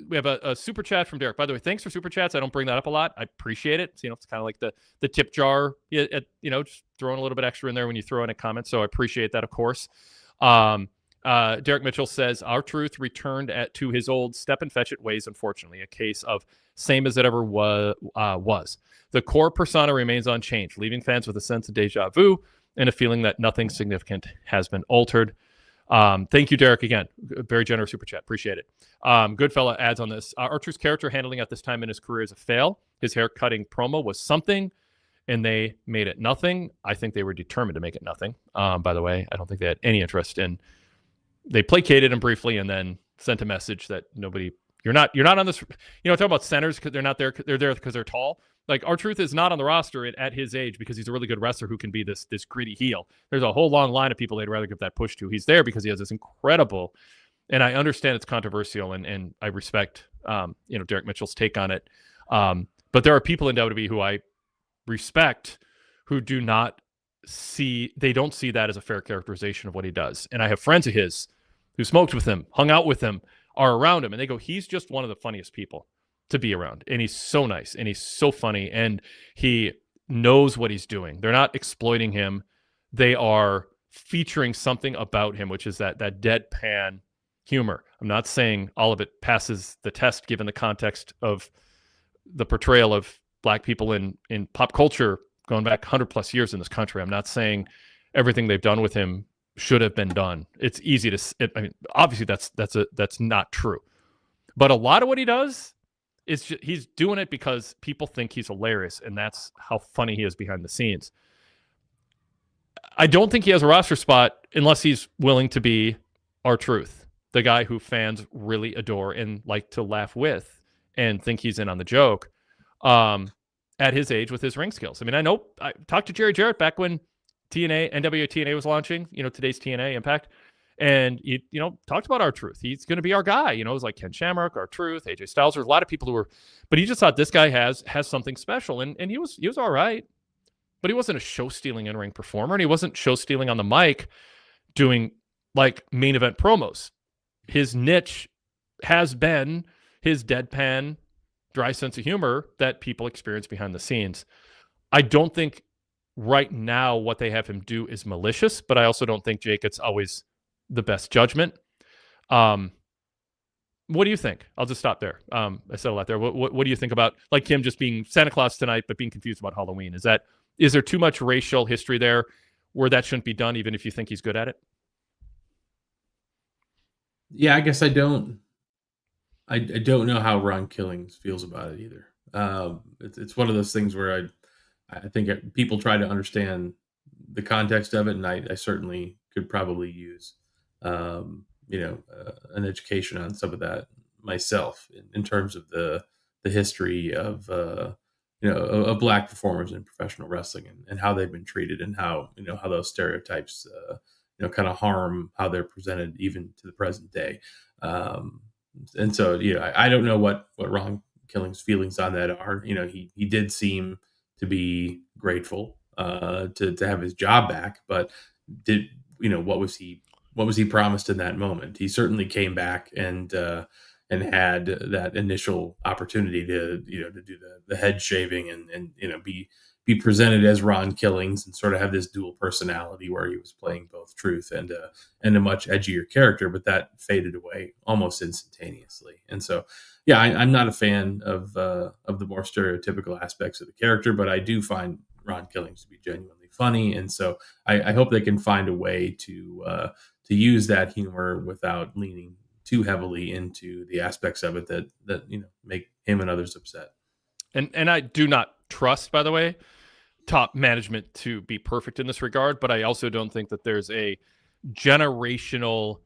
We have a super chat from Derek. By the way, thanks for super chats. I don't bring that up a lot. I appreciate it. It's kind of like the tip jar, just throwing a little bit extra in there when you throw in a comment. So I appreciate that, of course. Derek Mitchell says, R-Truth returned to his old step and fetch it ways, unfortunately, a case of same as it ever was. The core persona remains unchanged, leaving fans with a sense of deja vu and a feeling that nothing significant has been altered. Thank you, Derek, again. Very generous super chat. Appreciate it. Goodfella adds on this. R-Truth's character handling at this time in his career is a fail. His hair-cutting promo was something, and they made it nothing. I think they were determined to make it nothing. By the way, I don't think they had any interest in. They placated him briefly and then sent a message that nobody. You're not on this. Talk about centers because they're not there. They're there because they're tall. Like, R-Truth is not on the roster at his age because he's a really good wrestler who can be this gritty heel. There's a whole long line of people they'd rather give that push to. He's there because he has this incredible, and I understand it's controversial and I respect Derek Mitchell's take on it. But there are people in WWE who I respect who do not see that as a fair characterization of what he does. And I have friends of his who smoked with him, hung out with him, are around him, and they go, he's just one of the funniest people to be around. And he's so nice and he's so funny and he knows what he's doing. They're not exploiting him. They are featuring something about him, which is that deadpan humor. I'm not saying all of it passes the test given the context of the portrayal of Black people in pop culture going back 100 plus years in this country. I'm not saying everything they've done with him should have been done. It's easy to, obviously that's not true. But a lot of what he does is he's doing it because people think he's hilarious, and that's how funny he is behind the scenes. I don't think he has a roster spot unless he's willing to be R-Truth, the guy who fans really adore and like to laugh with and think he's in on the joke at his age with his ring skills. I know I talked to Jerry Jarrett back when NWA TNA was launching, today's TNA Impact. And he, talked about R-Truth. He's going to be our guy. It was like Ken Shamrock, R-Truth, AJ Styles. There's a lot of people who were, but he just thought this guy has something special. And he was all right, but he wasn't a show-stealing in-ring performer, and he wasn't show-stealing on the mic doing like main event promos. His niche has been his deadpan, dry sense of humor that people experience behind the scenes. I don't think right now what they have him do is malicious, but I also don't think, Jake, it's always the best judgment. What do you think? I'll just stop there. I said a lot there. What do you think about like him just being Santa Claus tonight, but being confused about Halloween? Is there too much racial history there where that shouldn't be done, even if you think he's good at it? Yeah, I guess I don't know how Ron Killings feels about it either. It's one of those things where I think people try to understand the context of it, and I certainly could probably use, an education on some of that myself in terms of the history of of black performers in professional wrestling, and how they've been treated, and how those stereotypes kind of harm how they're presented even to the present day. Um, and so I don't know what Ron Killing's feelings on that are. He did seem to be grateful to have his job back, but did what was he promised in that moment? He certainly came back and had that initial opportunity to do the head shaving, and be presented as Ron Killings, and sort of have this dual personality where he was playing both truth and a much edgier character, but that faded away almost instantaneously. And so, yeah, I'm not a fan of the more stereotypical aspects of the character, but I do find Ron Killings to be genuinely funny, and so I hope they can find a way to use that humor without leaning too heavily into the aspects of it that make him and others upset. And I do not trust, by the way, top management to be perfect in this regard, but I also don't think that there's a generational,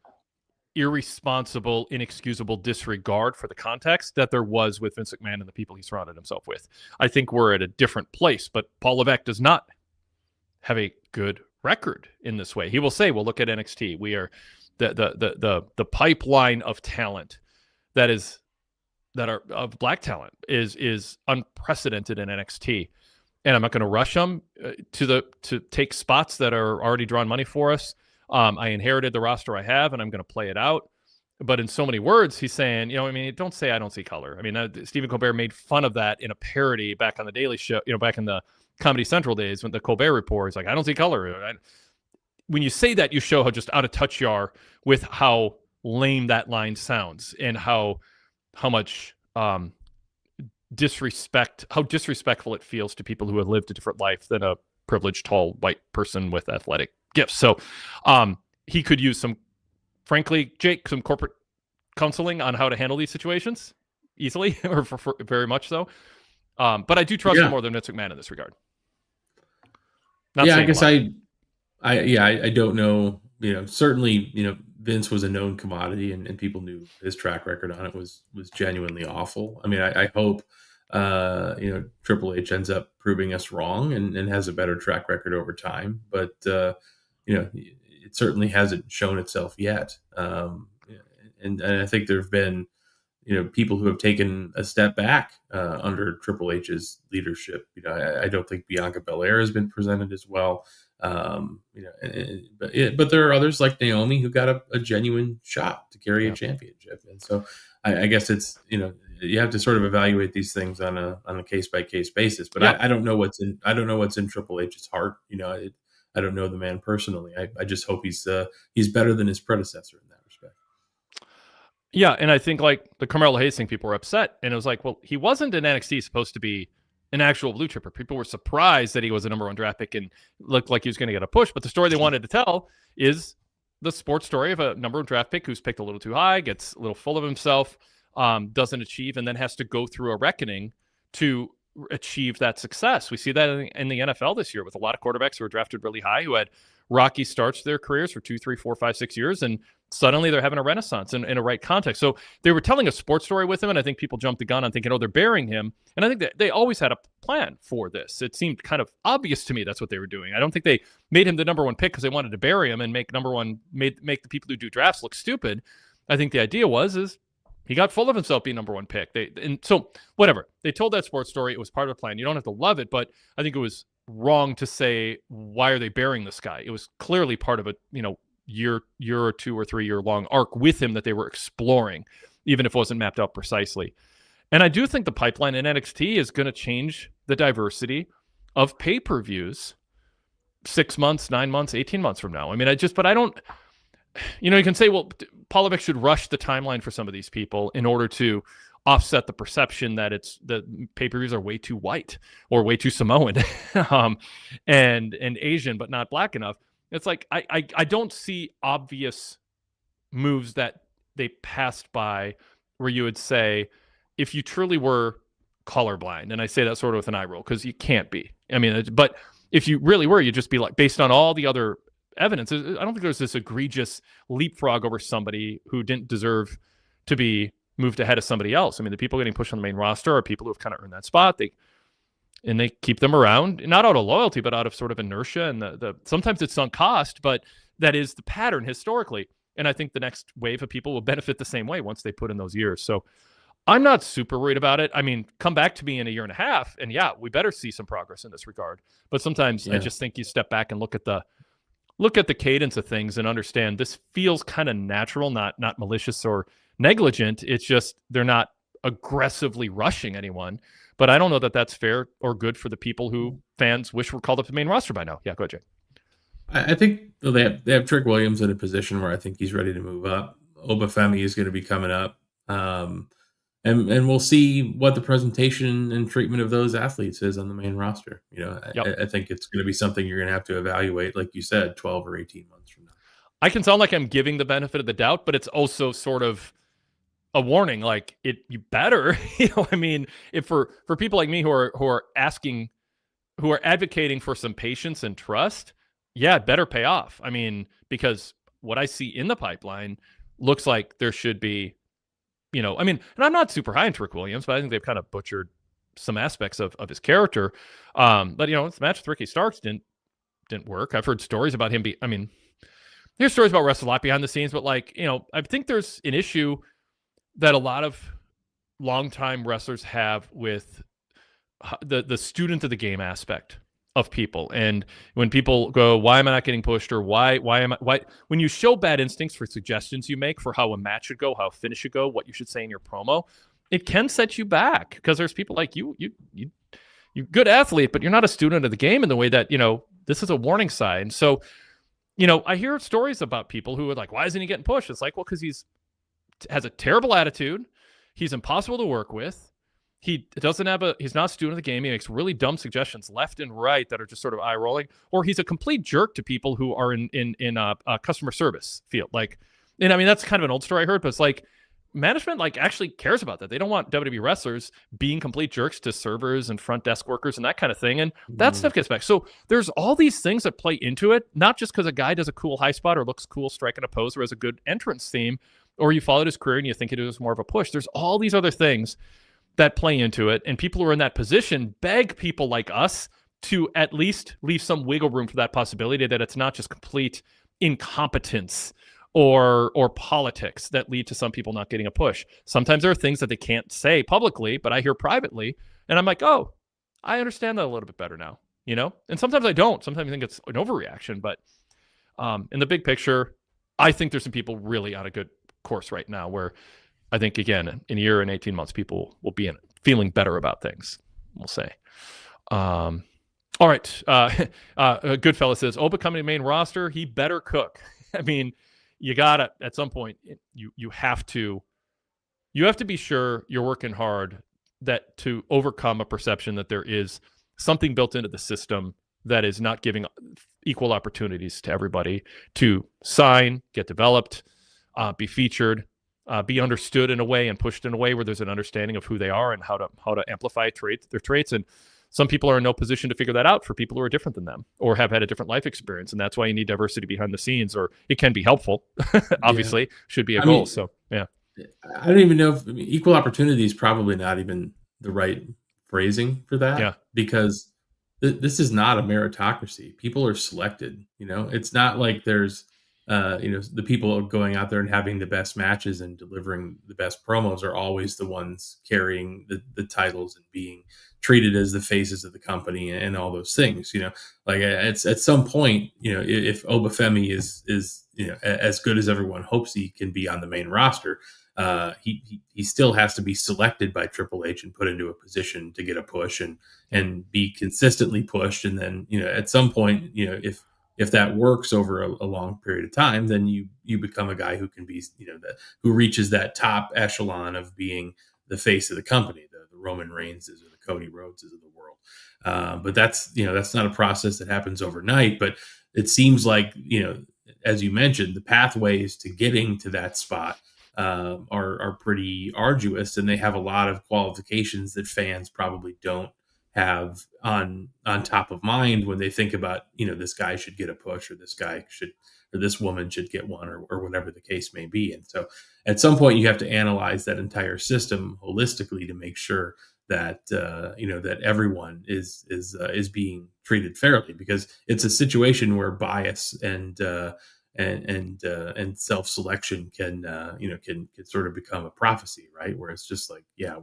irresponsible, inexcusable disregard for the context that there was with Vince McMahon and the people he surrounded himself with. I think we're at a different place, but Paul Levesque does not have a good record in this way. He will say, well, look at NXT. We are the pipeline of talent that are of black talent is unprecedented in NXT. And I'm not going to rush them to take spots that are already drawing money for us. I inherited the roster I have, and I'm going to play it out. But in so many words, he's saying, don't say I don't see color. I mean, Stephen Colbert made fun of that in a parody back on the Daily Show, back in the Comedy Central days when the Colbert Report is like, I don't see color. When you say that, you show how just out of touch you are with how lame that line sounds, and how much how disrespectful it feels to people who have lived a different life than a privileged, tall, white person with athletic gifts. So he could use frankly, Jake, some corporate counseling on how to handle these situations easily, or for very much so. But I do trust him more than Vince McMahon in this regard. I guess I don't know. Certainly, Vince was a known commodity, and people knew his track record on it was genuinely awful. I mean, I hope Triple H ends up proving us wrong and has a better track record over time. But it certainly hasn't shown itself yet. And I think there have been people who have taken a step back under Triple H's leadership. I don't think Bianca Belair has been presented as well. But there are others like Naomi who got a genuine shot to carry a championship. And so I guess it's, you have to sort of evaluate these things on a case by case basis. But I don't know what's in Triple H's heart. I don't know the man personally. I just hope he's better than his predecessor in that respect. Yeah, and I think like the Carmelo Hayes thing, people were upset, and it was like, well, he wasn't in NXT supposed to be an actual blue chipper. People were surprised that he was a number one draft pick and looked like he was going to get a push. But the story they wanted to tell is the sports story of a number one draft pick who's picked a little too high, gets a little full of himself, doesn't achieve, and then has to go through a reckoning to achieve that success. We see that in the NFL this year with a lot of quarterbacks who were drafted really high, who had rocky starts to their careers for 2, 3, 4, 5, 6 years, and suddenly they're having a renaissance in a right context. So they were telling a sports story with him, and I think people jumped the gun on thinking, they're burying him. And I think that they always had a plan for this. It seemed kind of obvious to me that's what they were doing. I don't think they made him the number one pick because they wanted to bury him and make the people who do drafts look stupid. I think the idea is he got full of himself being number one pick. And so whatever. They told that sports story. It was part of the plan. You don't have to love it, but I think it was wrong to say, why are they burying this guy? It was clearly part of a, year or 2 or 3 year long arc with him that they were exploring, even if it wasn't mapped out precisely. And I do think the pipeline in NXT is going to change the diversity of pay-per-views 6 months, 9 months, 18 months from now. I mean, but I don't, you can say, well, Paul Levesque should rush the timeline for some of these people in order to offset the perception that the pay-per-views are way too white or way too Samoan and Asian, but not black enough. It's like, I don't see obvious moves that they passed by where you would say, if you truly were colorblind, and I say that sort of with an eye roll because you can't be I mean, but if you really were, you'd just be like, based on all the other evidence, I don't think there's this egregious leapfrog over somebody who didn't deserve to be moved ahead of somebody else. I mean, the people getting pushed on the main roster are people who have kind of earned that spot. They keep them around, not out of loyalty, but out of sort of inertia. And the sometimes it's sunk cost, but that is the pattern historically. And I think the next wave of people will benefit the same way once they put in those years. So I'm not super worried about it. I mean, come back to me in a year and a half, and yeah, we better see some progress in this regard. But sometimes I just think you step back and look at the cadence of things and understand this feels kind of natural, not malicious or negligent. It's just they're not aggressively rushing anyone. But I don't know that that's fair or good for the people who fans wish were called up to the main roster by now. Yeah, go ahead, Jake. I think they have Trick Williams in a position where I think he's ready to move up. Obafemi is going to be coming up. And we'll see what the presentation and treatment of those athletes is on the main roster. I think it's going to be something you're going to have to evaluate, like you said, 12 or 18 months from now. I can sound like I'm giving the benefit of the doubt, but it's also sort of a warning. Like you better, I mean, if for people like me who are advocating for some patience and trust, yeah, it better pay off. I mean, because what I see in the pipeline looks like there should be. I mean, and I'm not super high on Trick Williams, but I think they've kind of butchered some aspects of his character. But this match with Ricky Starks didn't work. I've heard stories about him. There's stories about wrestling a lot behind the scenes, but I think there's an issue that a lot of longtime wrestlers have with the student of the game aspect of people. And when people go, why am I not getting pushed? Or why when you show bad instincts for suggestions you make for how a match should go, how a finish should go, what you should say in your promo, it can set you back because there's people like you're good athlete, but you're not a student of the game in the way that, this is a warning sign. So, I hear stories about people who are like, why isn't he getting pushed? It's like, well, because he's has a terrible attitude. He's impossible to work with. He's not a student of the game. He makes really dumb suggestions left and right that are just sort of eye rolling, or he's a complete jerk to people who are in a customer service field. And I mean, that's kind of an old story I heard, but it's like management actually cares about that. They don't want WWE wrestlers being complete jerks to servers and front desk workers and that kind of thing. And that stuff gets back. So there's all these things that play into it, not just because a guy does a cool high spot or looks cool striking a pose or has a good entrance theme, or you followed his career and you think it was more of a push. There's all these other things that play into it, and people who are in that position beg people like us to at least leave some wiggle room for that possibility that it's not just complete incompetence or politics that lead to some people not getting a push. Sometimes there are things that they can't say publicly, but I hear privately, and I'm like, oh, I understand that a little bit better now, And sometimes I don't. Sometimes I think it's an overreaction, but in the big picture, I think there's some people really on a good course right now where I think, again, in a year and 18 months, people will be feeling better about things, we'll say. All right. Goodfella says, Oba coming to main roster, he better cook. I mean, you got to, at some point, you have to be sure you're working hard to overcome a perception that there is something built into the system that is not giving equal opportunities to everybody to sign, get developed, be featured, be understood in a way and pushed in a way where there's an understanding of who they are and how to amplify their traits. And some people are in no position to figure that out for people who are different than them or have had a different life experience. And that's why you need diversity behind the scenes, or it can be helpful. Obviously, should be a goal. So, yeah. I don't even know if equal opportunity is probably not even the right phrasing for that. Yeah. Because this is not a meritocracy. People are selected. It's not like there's the people going out there and having the best matches and delivering the best promos are always the ones carrying the titles and being treated as the faces of the company and all those things. It's at some point, if Obafemi is as good as everyone hopes he can be on the main roster, he still has to be selected by Triple H and put into a position to get a push and be consistently pushed. And then, at some point, if that works over a long period of time, then you become a guy who can be, who reaches that top echelon of being the face of the company, the Roman Reigns or the Cody Rhodeses of the world. But that's not a process that happens overnight. But it seems like, as you mentioned, the pathways to getting to that spot are pretty arduous, and they have a lot of qualifications that fans probably don't have on top of mind when they think about, this guy should get a push, or this woman should get one, or whatever the case may be. And so at some point you have to analyze that entire system holistically to make sure that that everyone is being treated fairly, because it's a situation where bias and self-selection can sort of become a prophecy, right? Where it's just like, yeah,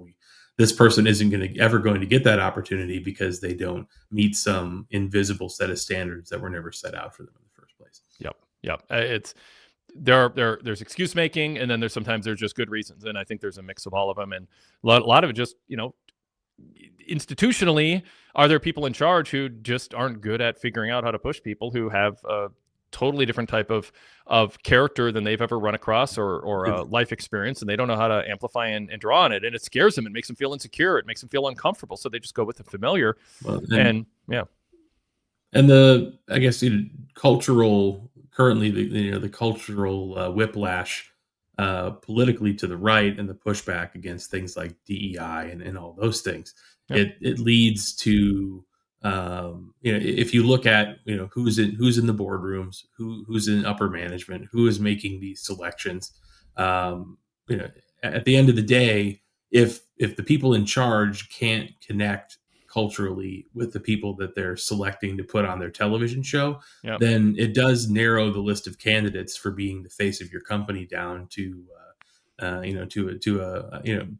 this person isn't ever going to get that opportunity because they don't meet some invisible set of standards that were never set out for them in the first place. Yep. It's there's excuse making, and then sometimes there's just good reasons, and I think there's a mix of all of them, and a lot of it just, institutionally, are there people in charge who just aren't good at figuring out how to push people who have a totally different type of character than they've ever run across, or life experience, and they don't know how to amplify and draw on it, and it scares them. It makes them feel insecure. It makes them feel uncomfortable, so they just go with the familiar. Well, and yeah. And I guess, cultural currently the cultural whiplash politically to the right, and the pushback against things like DEI and all those things, it leads to if you look at who's in the boardrooms, who's in upper management, who is making these selections, at the end of the day, if the people in charge can't connect culturally with the people that they're selecting to put on their television show, then it does narrow the list of candidates for being the face of your company down to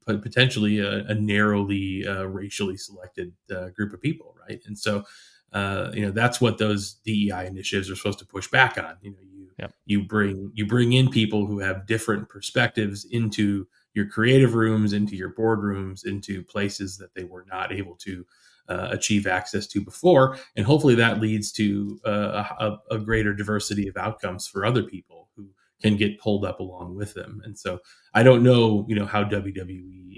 potentially a narrowly racially selected group of people, right? And so that's what those DEI initiatives are supposed to push back on. You bring in people who have different perspectives into your creative rooms, into your boardrooms, into places that they were not able to achieve access to before, and hopefully that leads to a greater diversity of outcomes for other people who can get pulled up along with them. And so I don't know, how WWE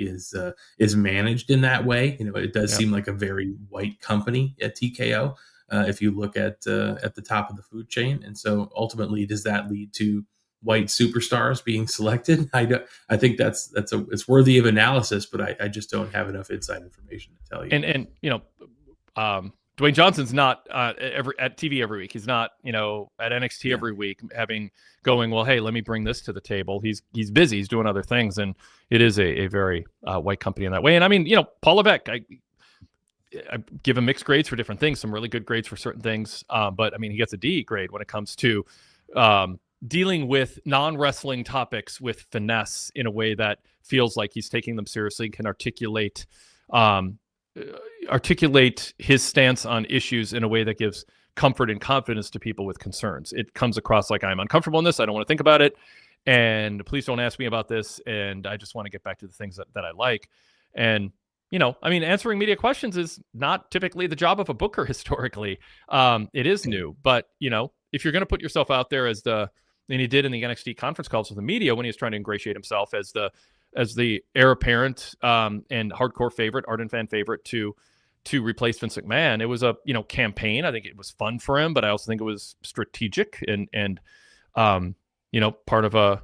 is managed in that way. It does seem like a very white company at TKO, if you look at the top of the food chain. And so ultimately, does that lead to white superstars being selected? I think it's worthy of analysis, but I just don't have enough inside information to tell you. And Dwayne Johnson's not at TV every week. He's not, at NXT every week going, well, hey, let me bring this to the table. He's busy. He's doing other things. And it is a very white company in that way. And I mean, Paul Levesque, I give him mixed grades for different things, some really good grades for certain things. But I mean, he gets a D grade when it comes to dealing with non-wrestling topics with finesse in a way that feels like he's taking them seriously, can articulate his stance on issues in a way that gives comfort and confidence to people with concerns. It comes across like, I'm uncomfortable in this, I don't want to think about it, and please don't ask me about this, and I just want to get back to the things that I like. And I mean, answering media questions is not typically the job of a booker historically. It is new, but if you're going to put yourself out there and he did in the NXT conference calls with the media when he was trying to ingratiate himself as the heir apparent and hardcore favorite, ardent fan favorite to replace Vince McMahon. It was a campaign. I think it was fun for him, but I also think it was strategic and part of a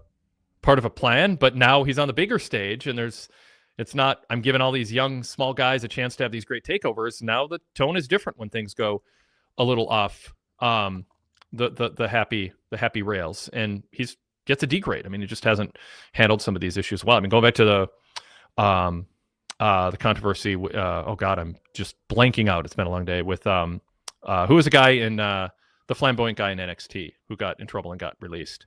plan. But now he's on the bigger stage, and it's not, I'm giving all these young small guys a chance to have these great takeovers. Now the tone is different when things go a little off the happy rails, and he's gets a D grade. I mean, he just hasn't handled some of these issues well. I mean, going back to the controversy. I'm just blanking out. It's been a long day with who was the guy in the flamboyant guy in NXT who got in trouble and got released.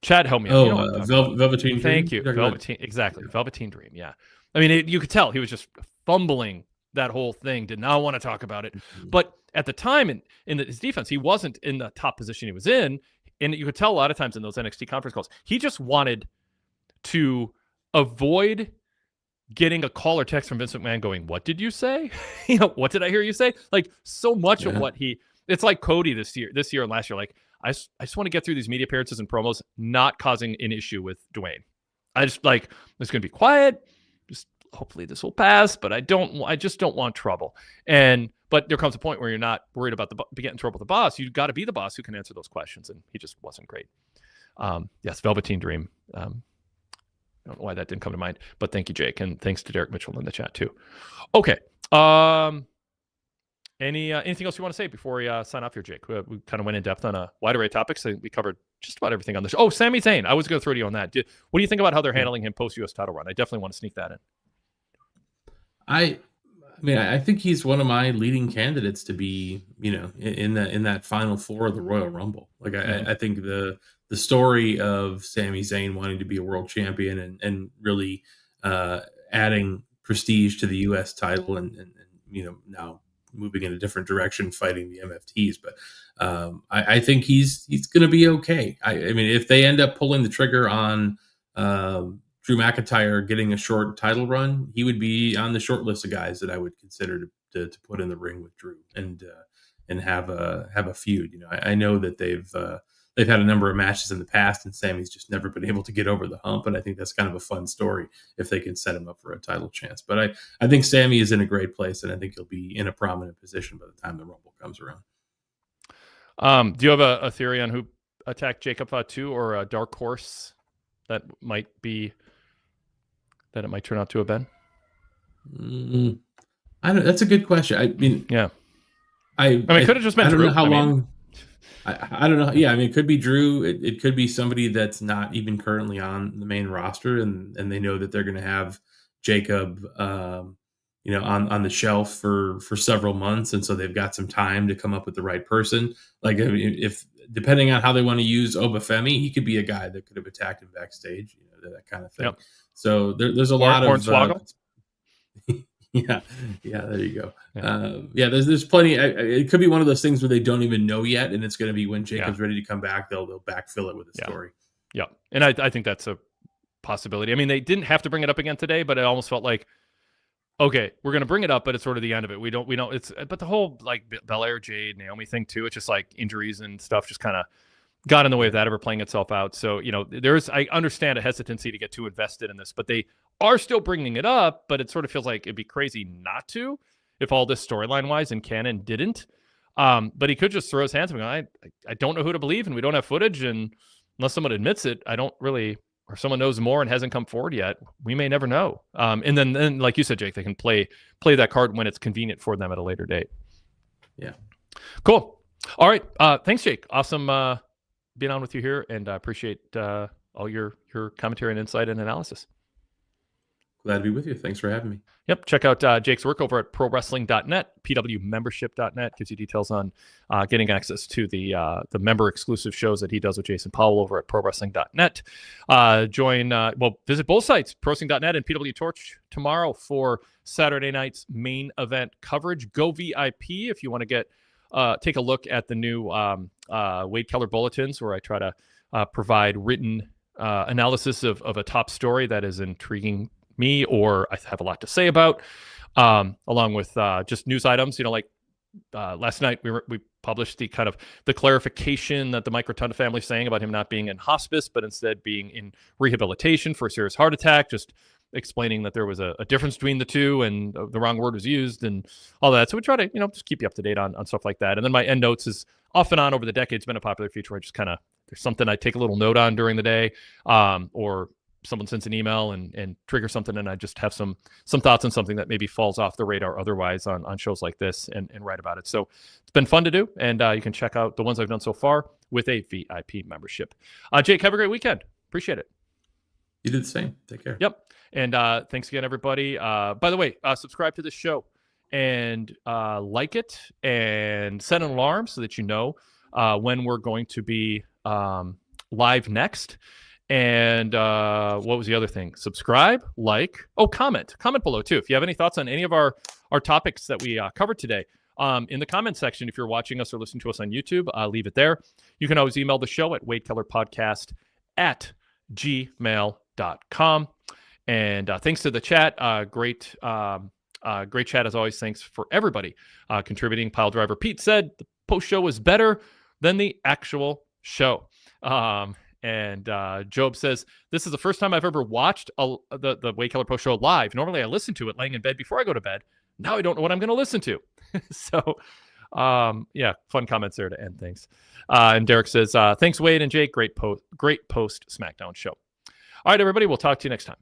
Chad, help me out. Velveteen Dream. Thank you. Velveteen, exactly. Velveteen Dream. Yeah. I mean, you could tell he was just fumbling that whole thing. Did not want to talk about it. Mm-hmm. But at the time in his defense, he wasn't in the top position he was in. And you could tell a lot of times in those NXT conference calls, he just wanted to avoid getting a call or text from Vince McMahon going, "What did you say? What did I hear you say?" Like so much of what it's like Cody this year and last year. Like I just want to get through these media appearances and promos, not causing an issue with Dwayne. I just it's going to be quiet. Just hopefully this will pass, but I just don't want trouble. But there comes a point where you're not worried about getting in trouble with the boss. You've got to be the boss who can answer those questions. And he just wasn't great. Yes. Velveteen Dream. I don't know why that didn't come to mind, but thank you, Jake. And thanks to Derek Mitchell in the chat too. Okay. Anything else you want to say before we sign off here, Jake? We kind of went in depth on a wide array of topics. We covered just about everything on the show. Oh, Sami Zayn. I was going to throw to you on that. What do you think about how they're handling him post-U.S. title run? I definitely want to sneak that in. I mean, I think he's one of my leading candidates to be, in that final four of the Royal Rumble. Like, I think the story of Sami Zayn wanting to be a world champion and really adding prestige to the U.S. title and now moving in a different direction, fighting the MFTs. But I think he's going to be okay. I mean, if they end up pulling the trigger on Drew McIntyre getting a short title run, he would be on the short list of guys that I would consider to put in the ring with Drew and have a feud. I know that they've had a number of matches in the past, and Sammy's just never been able to get over the hump. And I think that's kind of a fun story if they can set him up for a title chance. But I think Sammy is in a great place, and I think he'll be in a prominent position by the time the Rumble comes around. Do you have a theory on who attacked Jacob Fatu, or a dark horse that it might turn out to have been? That's a good question. I mean, yeah. It could have just been. I don't Drew. know how long. I don't know. Yeah, I mean, it could be Drew. It could be somebody that's not even currently on the main roster, and they know that they're going to have Jacob, on the shelf for several months, and so they've got some time to come up with the right person. Like, if depending on how they want to use Obafemi, he could be a guy that could have attacked him backstage, that kind of thing. Yep. So there's a lot of. Yeah, there you go. There's plenty. It could be one of those things where they don't even know yet, and it's going to be when Jacob's ready to come back, they'll backfill it with a story. Yeah, and I think that's a possibility. I mean, they didn't have to bring it up again today, but it almost felt like, okay, we're going to bring it up, but it's sort of the end of it. We don't. But the whole like Belair, Jade, Naomi thing too. It's just like injuries and stuff just kind of got in the way of that ever playing itself out. So, I understand a hesitancy to get too invested in this, but they are still bringing it up, but it sort of feels like it'd be crazy not to if all this storyline wise and canon didn't. But he could just throw his hands up and go, I don't know who to believe, and we don't have footage, and unless someone admits it, I don't really, or someone knows more and hasn't come forward yet, we may never know. And then like you said, Jake, they can play that card when it's convenient for them at a later date. Yeah. Cool. All right. Thanks, Jake. Awesome being on with you here, and I appreciate all your commentary and insight and analysis. Glad to be with you. Thanks for having me. Yep. Check out Jake's work over at prowrestling.net. PWMembership.net gives you details on getting access to the member exclusive shows that he does with Jason Powell over at prowrestling.net. Visit both sites, prowrestling.net and PWTorch, tomorrow for Saturday night's main event coverage. Go VIP if you want to take a look at the new Wade Keller bulletins, where I try to provide written analysis of a top story that is intriguing me or I have a lot to say about, along with just news items. Last night we published the clarification that the Mike Rotunda family is saying about him not being in hospice, but instead being in rehabilitation for a serious heart attack, just explaining that there was a difference between the two and the wrong word was used and all that. So we try to, just keep you up to date on stuff like that. And then my end notes is off and on over the decades been a popular feature where I just there's something I take a little note on during the day, or someone sends an email and trigger something, and I just have some thoughts on something that maybe falls off the radar otherwise on shows like this and write about it. So it's been fun to do, and you can check out the ones I've done so far with a VIP membership. Jake, have a great weekend. Appreciate it. You did the same. Take care. Yep. And thanks again, everybody. By the way, subscribe to this show and like it and set an alarm so that you know when we're going to be live next. And what was the other thing? Subscribe, comment below too. If you have any thoughts on any of our topics that we covered today, in the comment section, if you're watching us or listening to us on YouTube, leave it there. You can always email the show at wadekellerpodcast@gmail.com. And thanks to the chat. Great chat as always. Thanks for everybody contributing. Piledriver Pete said the post show was better than the actual show. And Job says, this is the first time I've ever watched the Wade Keller post show live. Normally I listen to it laying in bed before I go to bed. Now I don't know what I'm going to listen to. So, fun comments there to end things. And Derek says, thanks, Wade and Jake. Great post Smackdown show. All right, everybody. We'll talk to you next time.